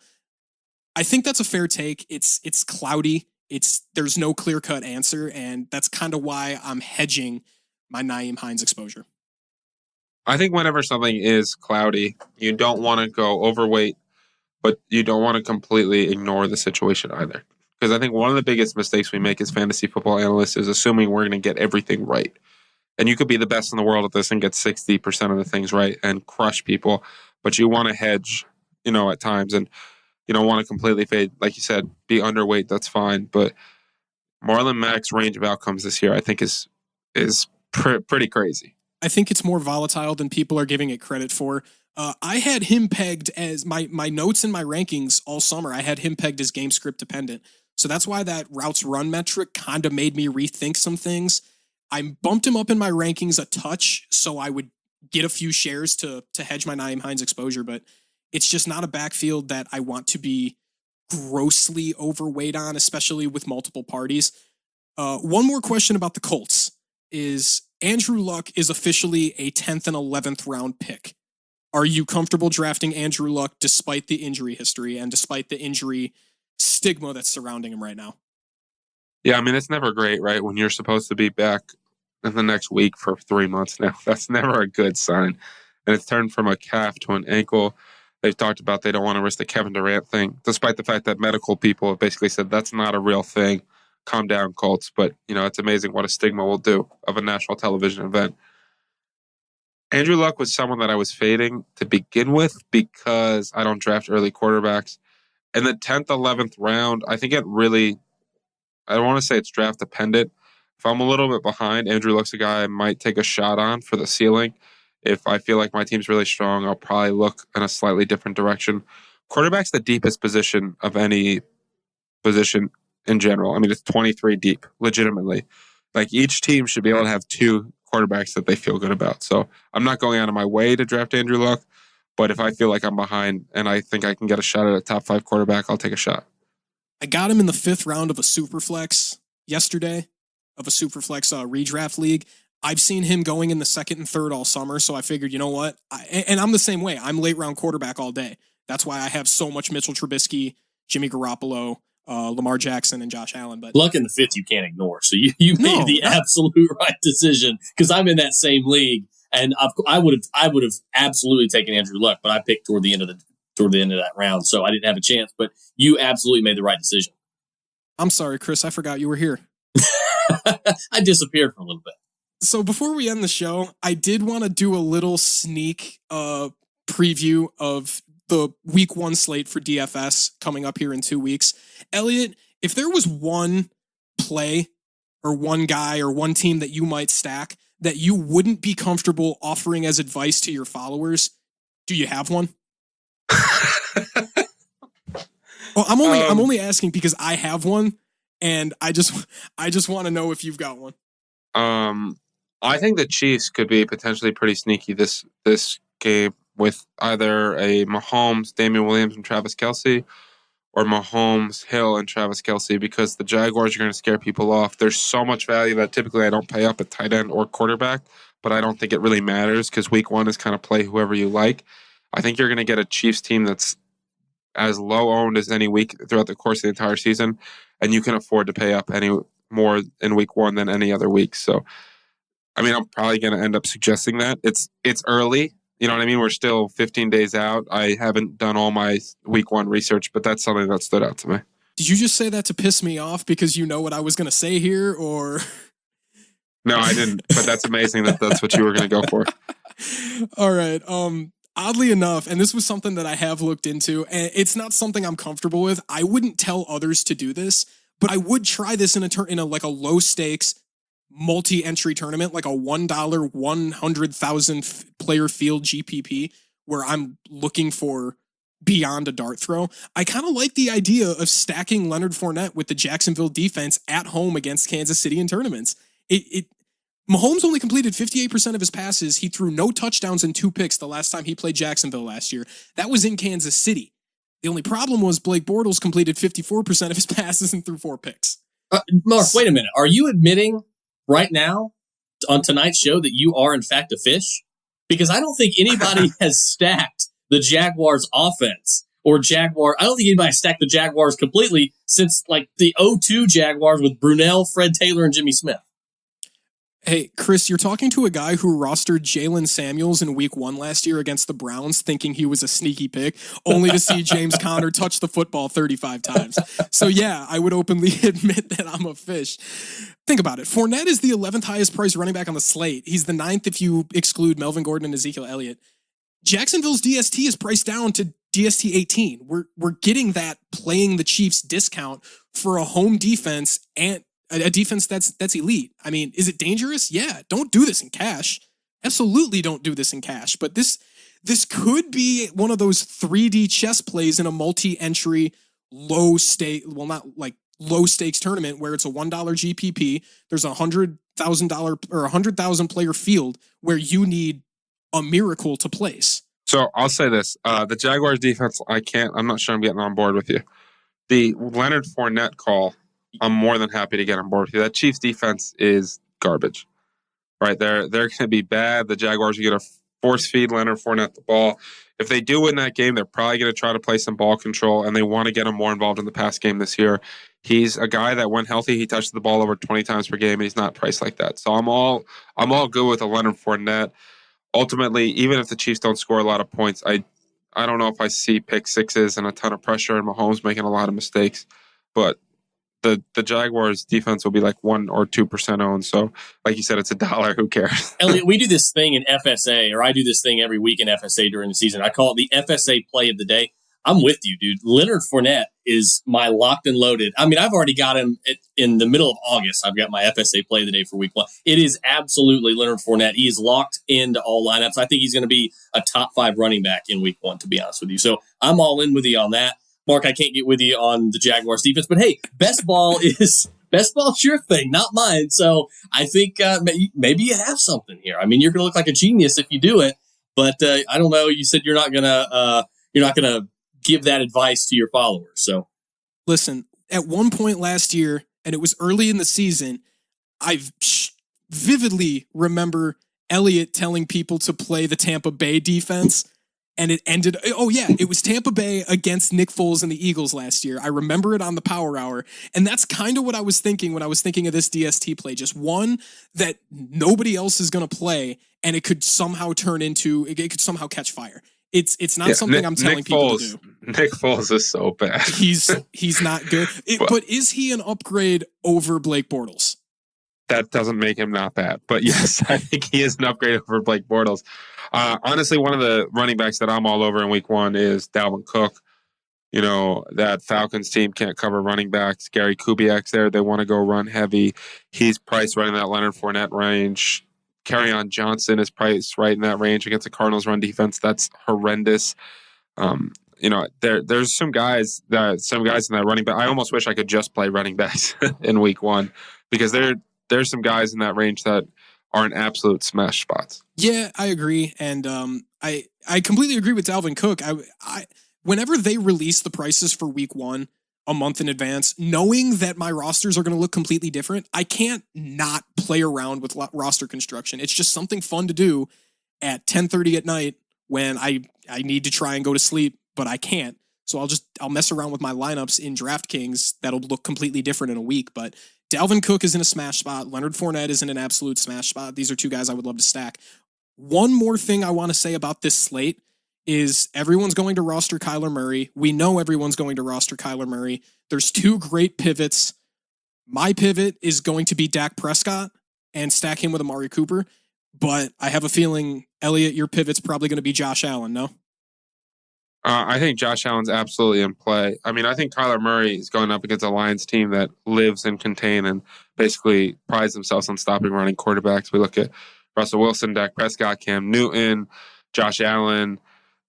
I think that's a fair take. It's cloudy. There's no clear-cut answer, and that's kind of why I'm hedging my Nyheim Hines exposure. I think whenever something is cloudy, you don't want to go overweight, but you don't want to completely ignore the situation either. Because I think one of the biggest mistakes we make as fantasy football analysts is assuming we're going to get everything right. And you could be the best in the world at this and get 60% of the things right and crush people. But you want to hedge, you know, at times. And you don't want to completely fade. Like you said, be underweight, that's fine. But Marlon Mack's range of outcomes this year, I think, is pretty crazy. I think it's more volatile than people are giving it credit for. I had him pegged as my notes and my rankings all summer. I had him pegged as game script dependent. So that's why that routes run metric kind of made me rethink some things. I bumped him up in my rankings a touch so I would get a few shares to hedge my Nyheim Hines exposure, but it's just not a backfield that I want to be grossly overweight on, especially with multiple parties. One more question about the Colts is Andrew Luck is officially a 10th and 11th round pick. Are you comfortable drafting Andrew Luck despite the injury history and despite the injury stigma that's surrounding him right now? Yeah, I mean, it's never great, right? When you're supposed to be back in the next week for 3 months now. That's never a good sign. And it's turned from a calf to an ankle. They've talked about they don't want to risk the Kevin Durant thing, despite the fact that medical people have basically said that's not a real thing. Calm down, Colts. But, it's amazing what a stigma will do of a national television event. Andrew Luck was someone that I was fading to begin with because I don't draft early quarterbacks. In the 10th, 11th round, I think I don't want to say it's draft dependent. If I'm a little bit behind, Andrew Luck's a guy I might take a shot on for the ceiling. If I feel like my team's really strong, I'll probably look in a slightly different direction. Quarterback's the deepest position of any position in general. I mean, it's 23 deep, legitimately. Like, each team should be able to have 2 quarterbacks that they feel good about. So I'm not going out of my way to draft Andrew Luck, but if I feel like I'm behind and I think I can get a shot at a top 5 quarterback, I'll take a shot. I got him in the 5th round of a Superflex yesterday, of a Superflex redraft league. I've seen him going in the 2nd and 3rd all summer, so I figured, you know what? And I'm the same way. I'm late round quarterback all day. That's why I have so much Mitchell Trubisky, Jimmy Garoppolo, Lamar Jackson, and Josh Allen. But Luck in the 5th you can't ignore. So you made the absolute right decision, because I'm in that same league, and I would have absolutely taken Andrew Luck, but I picked toward the end of that round, so I didn't have a chance. But you absolutely made the right decision. I'm sorry, Chris. I forgot you were here. I disappeared for a little bit. So before we end the show, I did want to do a little sneak preview of the week 1 slate for DFS coming up here in 2 weeks. Eliot, if there was one play or one guy or one team that you might stack that you wouldn't be comfortable offering as advice to your followers, do you have one? Well, I'm only asking because I have one, and I just want to know if you've got one. I think the Chiefs could be potentially pretty sneaky this game with either a Mahomes, Damian Williams, and Travis Kelce, or Mahomes, Hill, and Travis Kelce, because the Jaguars are going to scare people off. There's so much value that typically I don't pay up at tight end or quarterback, but I don't think it really matters because week 1 is kind of play whoever you like. I think you're going to get a Chiefs team that's as low owned as any week throughout the course of the entire season, and you can afford to pay up any more in week 1 than any other week. So, I mean, I'm probably going to end up suggesting that. It's early. You know what I mean? We're still 15 days out. I haven't done all my week 1 research, but that's something that stood out to me. Did you just say that to piss me off because you know what I was going to say here, or? No, I didn't, but that's amazing that that's what you were going to go for. All right. Oddly enough, and this was something that I have looked into, and it's not something I'm comfortable with. I wouldn't tell others to do this, but I would try this in a like a low stakes multi-entry tournament, like a $1 100,000 player field GPP, where I'm looking for beyond a dart throw. I kind of like the idea of stacking Leonard Fournette with the Jacksonville defense at home against Kansas City in tournaments. Mahomes only completed 58% of his passes. He threw no touchdowns and 2 picks the last time he played Jacksonville last year. That was in Kansas City. The only problem was Blake Bortles completed 54% of his passes and threw 4 picks. Mark, wait a minute. Are you admitting right now on tonight's show that you are in fact a fish? Because I don't think anybody has stacked the Jaguars offense or I don't think anybody stacked the Jaguars completely since like the 02 Jaguars with Brunell, Fred Taylor, and Jimmy Smith. Hey, Chris, you're talking to a guy who rostered Jalen Samuels in week 1 last year against the Browns, thinking he was a sneaky pick, only to see James Conner touch the football 35 times. So yeah, I would openly admit that I'm a fish. Think about it. Fournette is the 11th highest priced running back on the slate. He's the 9th if you exclude Melvin Gordon and Ezekiel Elliott. Jacksonville's DST is priced down to DST 18. We're getting that playing the Chiefs discount for a home defense and a defense that's elite. I mean, is it dangerous? Yeah. Don't do this in cash. Absolutely don't do this in cash. But this could be one of those 3D chess plays in a multi-entry low stakes tournament where it's a $1 GPP. There's $100,000 or 100,000 player field where you need a miracle to place. So I'll say this: the Jaguars defense, I'm not sure I'm getting on board with you. The Leonard Fournette call, I'm more than happy to get on board with you. That Chiefs defense is garbage, right? They're going to be bad. The Jaguars are going to force feed Leonard Fournette the ball. If they do win that game, they're probably going to try to play some ball control, and they want to get him more involved in the pass game this year. He's a guy that when healthy, he touches the ball over 20 times per game, and he's not priced like that. So I'm all good with a Leonard Fournette. Ultimately, even if the Chiefs don't score a lot of points, I don't know if I see pick sixes and a ton of pressure and Mahomes making a lot of mistakes. But the Jaguars defense will be like 1 or 2% owned. So like you said, it's $1. Who cares? Eliot, we do this thing in FSA, or I do this thing every week in FSA during the season. I call it the FSA play of the day. I'm with you, dude. Leonard Fournette is my locked and loaded. I mean, I've already got him in the middle of August. I've got my FSA play of the day for week 1. It is absolutely Leonard Fournette. He is locked into all lineups. I think he's going to be a top 5 running back in week 1, to be honest with you. So I'm all in with you on that. Mark, I can't get with you on the Jaguars defense, but hey, best ball is your thing, not mine. So I think maybe you have something here. I mean, you're going to look like a genius if you do it, but I don't know. You said you're not gonna give that advice to your followers. So listen, at one point last year, and it was early in the season, I vividly remember Eliot telling people to play the Tampa Bay defense. And it ended, it was Tampa Bay against Nick Foles and the Eagles last year. I remember it on the Power Hour. And that's kind of what I was thinking when I was thinking of this DST play. Just one that nobody else is going to play, and it could somehow it could somehow catch fire. It's not something I'm telling people to do. Nick Foles is so bad. He's not good. But is he an upgrade over Blake Bortles? That doesn't make him not bad. But yes, I think he is an upgrade over Blake Bortles. Honestly, one of the running backs that I'm all over in week 1 is Dalvin Cook. You know, that Falcons team can't cover running backs. Gary Kubiak's there. They want to go run heavy. He's priced right in that Leonard Fournette range. Kerryon Johnson is priced right in that range against the Cardinals run defense. That's horrendous. There's some guys in that running back. I almost wish I could just play running backs in week 1 because there's some guys in that range that are in absolute smash spots. Yeah, I agree. And I completely agree with Dalvin Cook. I whenever they release the prices for week 1 a month in advance, knowing that my rosters are going to look completely different, I can't not play around with roster construction. It's just something fun to do at 10:30 at night when I need to try and go to sleep, but I can't. So I'll mess around with my lineups in DraftKings that'll look completely different in a week. But Dalvin Cook is in a smash spot. Leonard Fournette is in an absolute smash spot. These are 2 guys I would love to stack. One more thing I want to say about this slate is everyone's going to roster Kyler Murray. We know everyone's going to roster Kyler Murray. There's 2 great pivots. My pivot is going to be Dak Prescott and stack him with Amari Cooper. But I have a feeling, Eliot, your pivot's probably going to be Josh Allen, no? I think Josh Allen's absolutely in play. I mean, I think Kyler Murray is going up against a Lions team that lives and contain and basically prides themselves on stopping running quarterbacks. We look at Russell Wilson, Dak Prescott, Cam Newton, Josh Allen,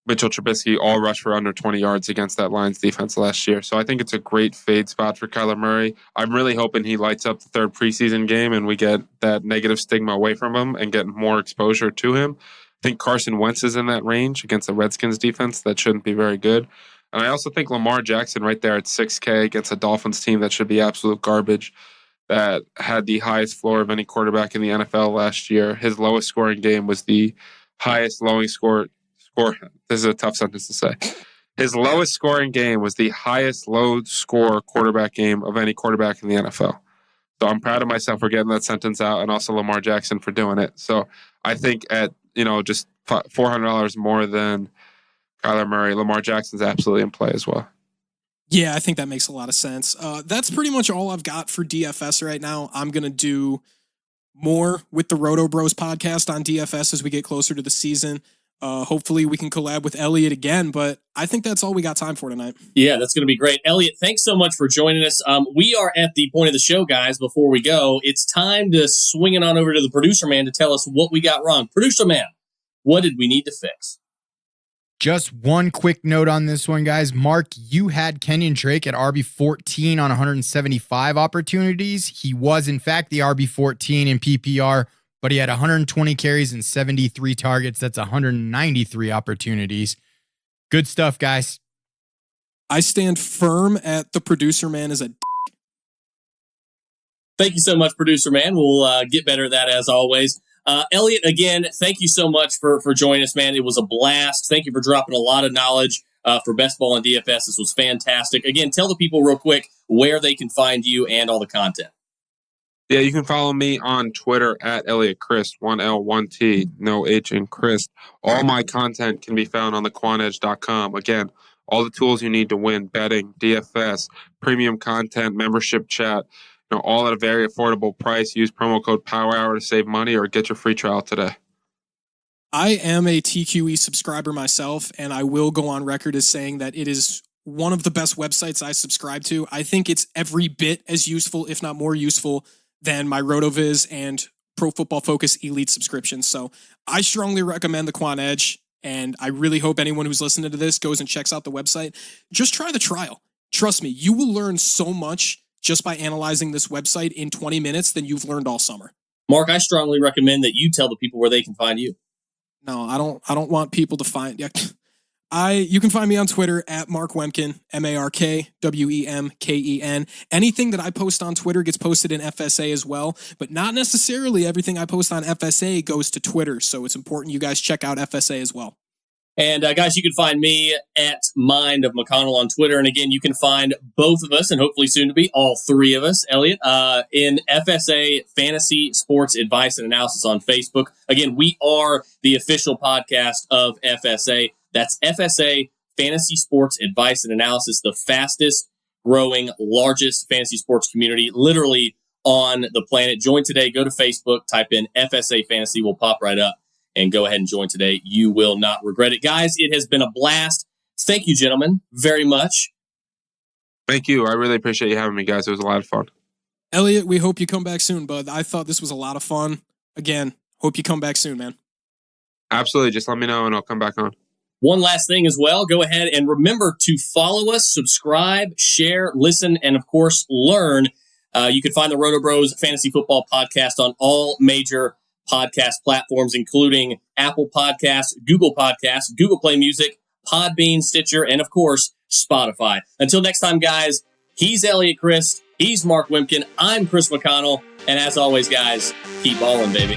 Mitchell Trubisky all rushed for under 20 yards against that Lions defense last year. So I think it's a great fade spot for Kyler Murray. I'm really hoping he lights up the 3rd preseason game and we get that negative stigma away from him and get more exposure to him. I think Carson Wentz is in that range against the Redskins defense. That shouldn't be very good. And I also think Lamar Jackson right there at $6K against a Dolphins team that should be absolute garbage, that had the highest floor of any quarterback in the NFL last year. His lowest scoring game was the highest lowest score. This is a tough sentence to say. His lowest scoring game was the highest low score quarterback game of any quarterback in the NFL. So I'm proud of myself for getting that sentence out, and also Lamar Jackson for doing it. So I think at just $400 more than Kyler Murray, Lamar Jackson's absolutely in play as well. Yeah, I think that makes a lot of sense. That's pretty much all I've got for DFS right now. I'm going to do more with the RotoBros podcast on DFS as we get closer to the season. Hopefully we can collab with Eliot again, but I think that's all we got time for tonight. Yeah, that's going to be great. Eliot, thanks so much for joining us. We are at the point of the show, guys. Before we go, it's time to swing it on over to the producer man to tell us what we got wrong. Producer man, what did we need to fix? Just one quick note on this one, guys. Mark, you had Kenyon Drake at RB14 on 175 opportunities. He was, in fact, the RB14 in PPR, but he had 120 carries and 73 targets. That's 193 opportunities. Good stuff, guys. I stand firm at the producer man is a Thank you so much, producer man. We'll get better at that as always. Eliot, again, thank you so much for joining us, man. It was a blast. Thank you for dropping a lot of knowledge for best ball and DFS. This was fantastic. Again, tell the people real quick where they can find you and all the content. Yeah, you can follow me on Twitter at Eliot Crist, 1L, 1T, no H in Crist. All my content can be found on thequantedge.com. Again, all the tools you need to win: betting, DFS, premium content, membership chat, all at a very affordable price. Use promo code POWERHOUR to save money or get your free trial today. I am a TQE subscriber myself, and I will go on record as saying that it is one of the best websites I subscribe to. I think it's every bit as useful, if not more useful, than my RotoViz and Pro Football Focus Elite subscriptions. So I strongly recommend the Quant Edge, and I really hope anyone who's listening to this goes and checks out the website. Just try the trial. Trust me, you will learn so much just by analyzing this website in 20 minutes than you've learned all summer. Mark, I strongly recommend that you tell the people where they can find you. No, I don't want people to find. You can find me on Twitter at Mark Wemken, MarkWemken. Anything that I post on Twitter gets posted in FSA as well, but not necessarily everything I post on FSA goes to Twitter. So it's important you guys check out FSA as well. And guys, you can find me at Mind of McConnell on Twitter. And again, you can find both of us, and hopefully soon to be all three of us, Eliot, in FSA Fantasy Sports Advice and Analysis on Facebook. Again, we are the official podcast of FSA. That's FSA Fantasy Sports Advice and Analysis, the fastest growing, largest fantasy sports community literally on the planet. Join today. Go to Facebook, type in FSA Fantasy. We'll pop right up and go ahead and join today. You will not regret it. Guys, it has been a blast. Thank you, gentlemen, very much. Thank you. I really appreciate you having me, guys. It was a lot of fun. Eliot, we hope you come back soon, bud. I thought this was a lot of fun. Again, hope you come back soon, man. Absolutely. Just let me know and I'll come back on. One last thing as well, go ahead and remember to follow us, subscribe, share, listen, and of course, learn. You can find the RotoBros Fantasy Football Podcast on all major podcast platforms, including Apple Podcasts, Google Podcasts, Google Play Music, Podbean, Stitcher, and of course, Spotify. Until next time, guys, he's Eliot Crist, he's Mark Wemken, I'm Chris McConnell, and as always, guys, keep ballin', baby.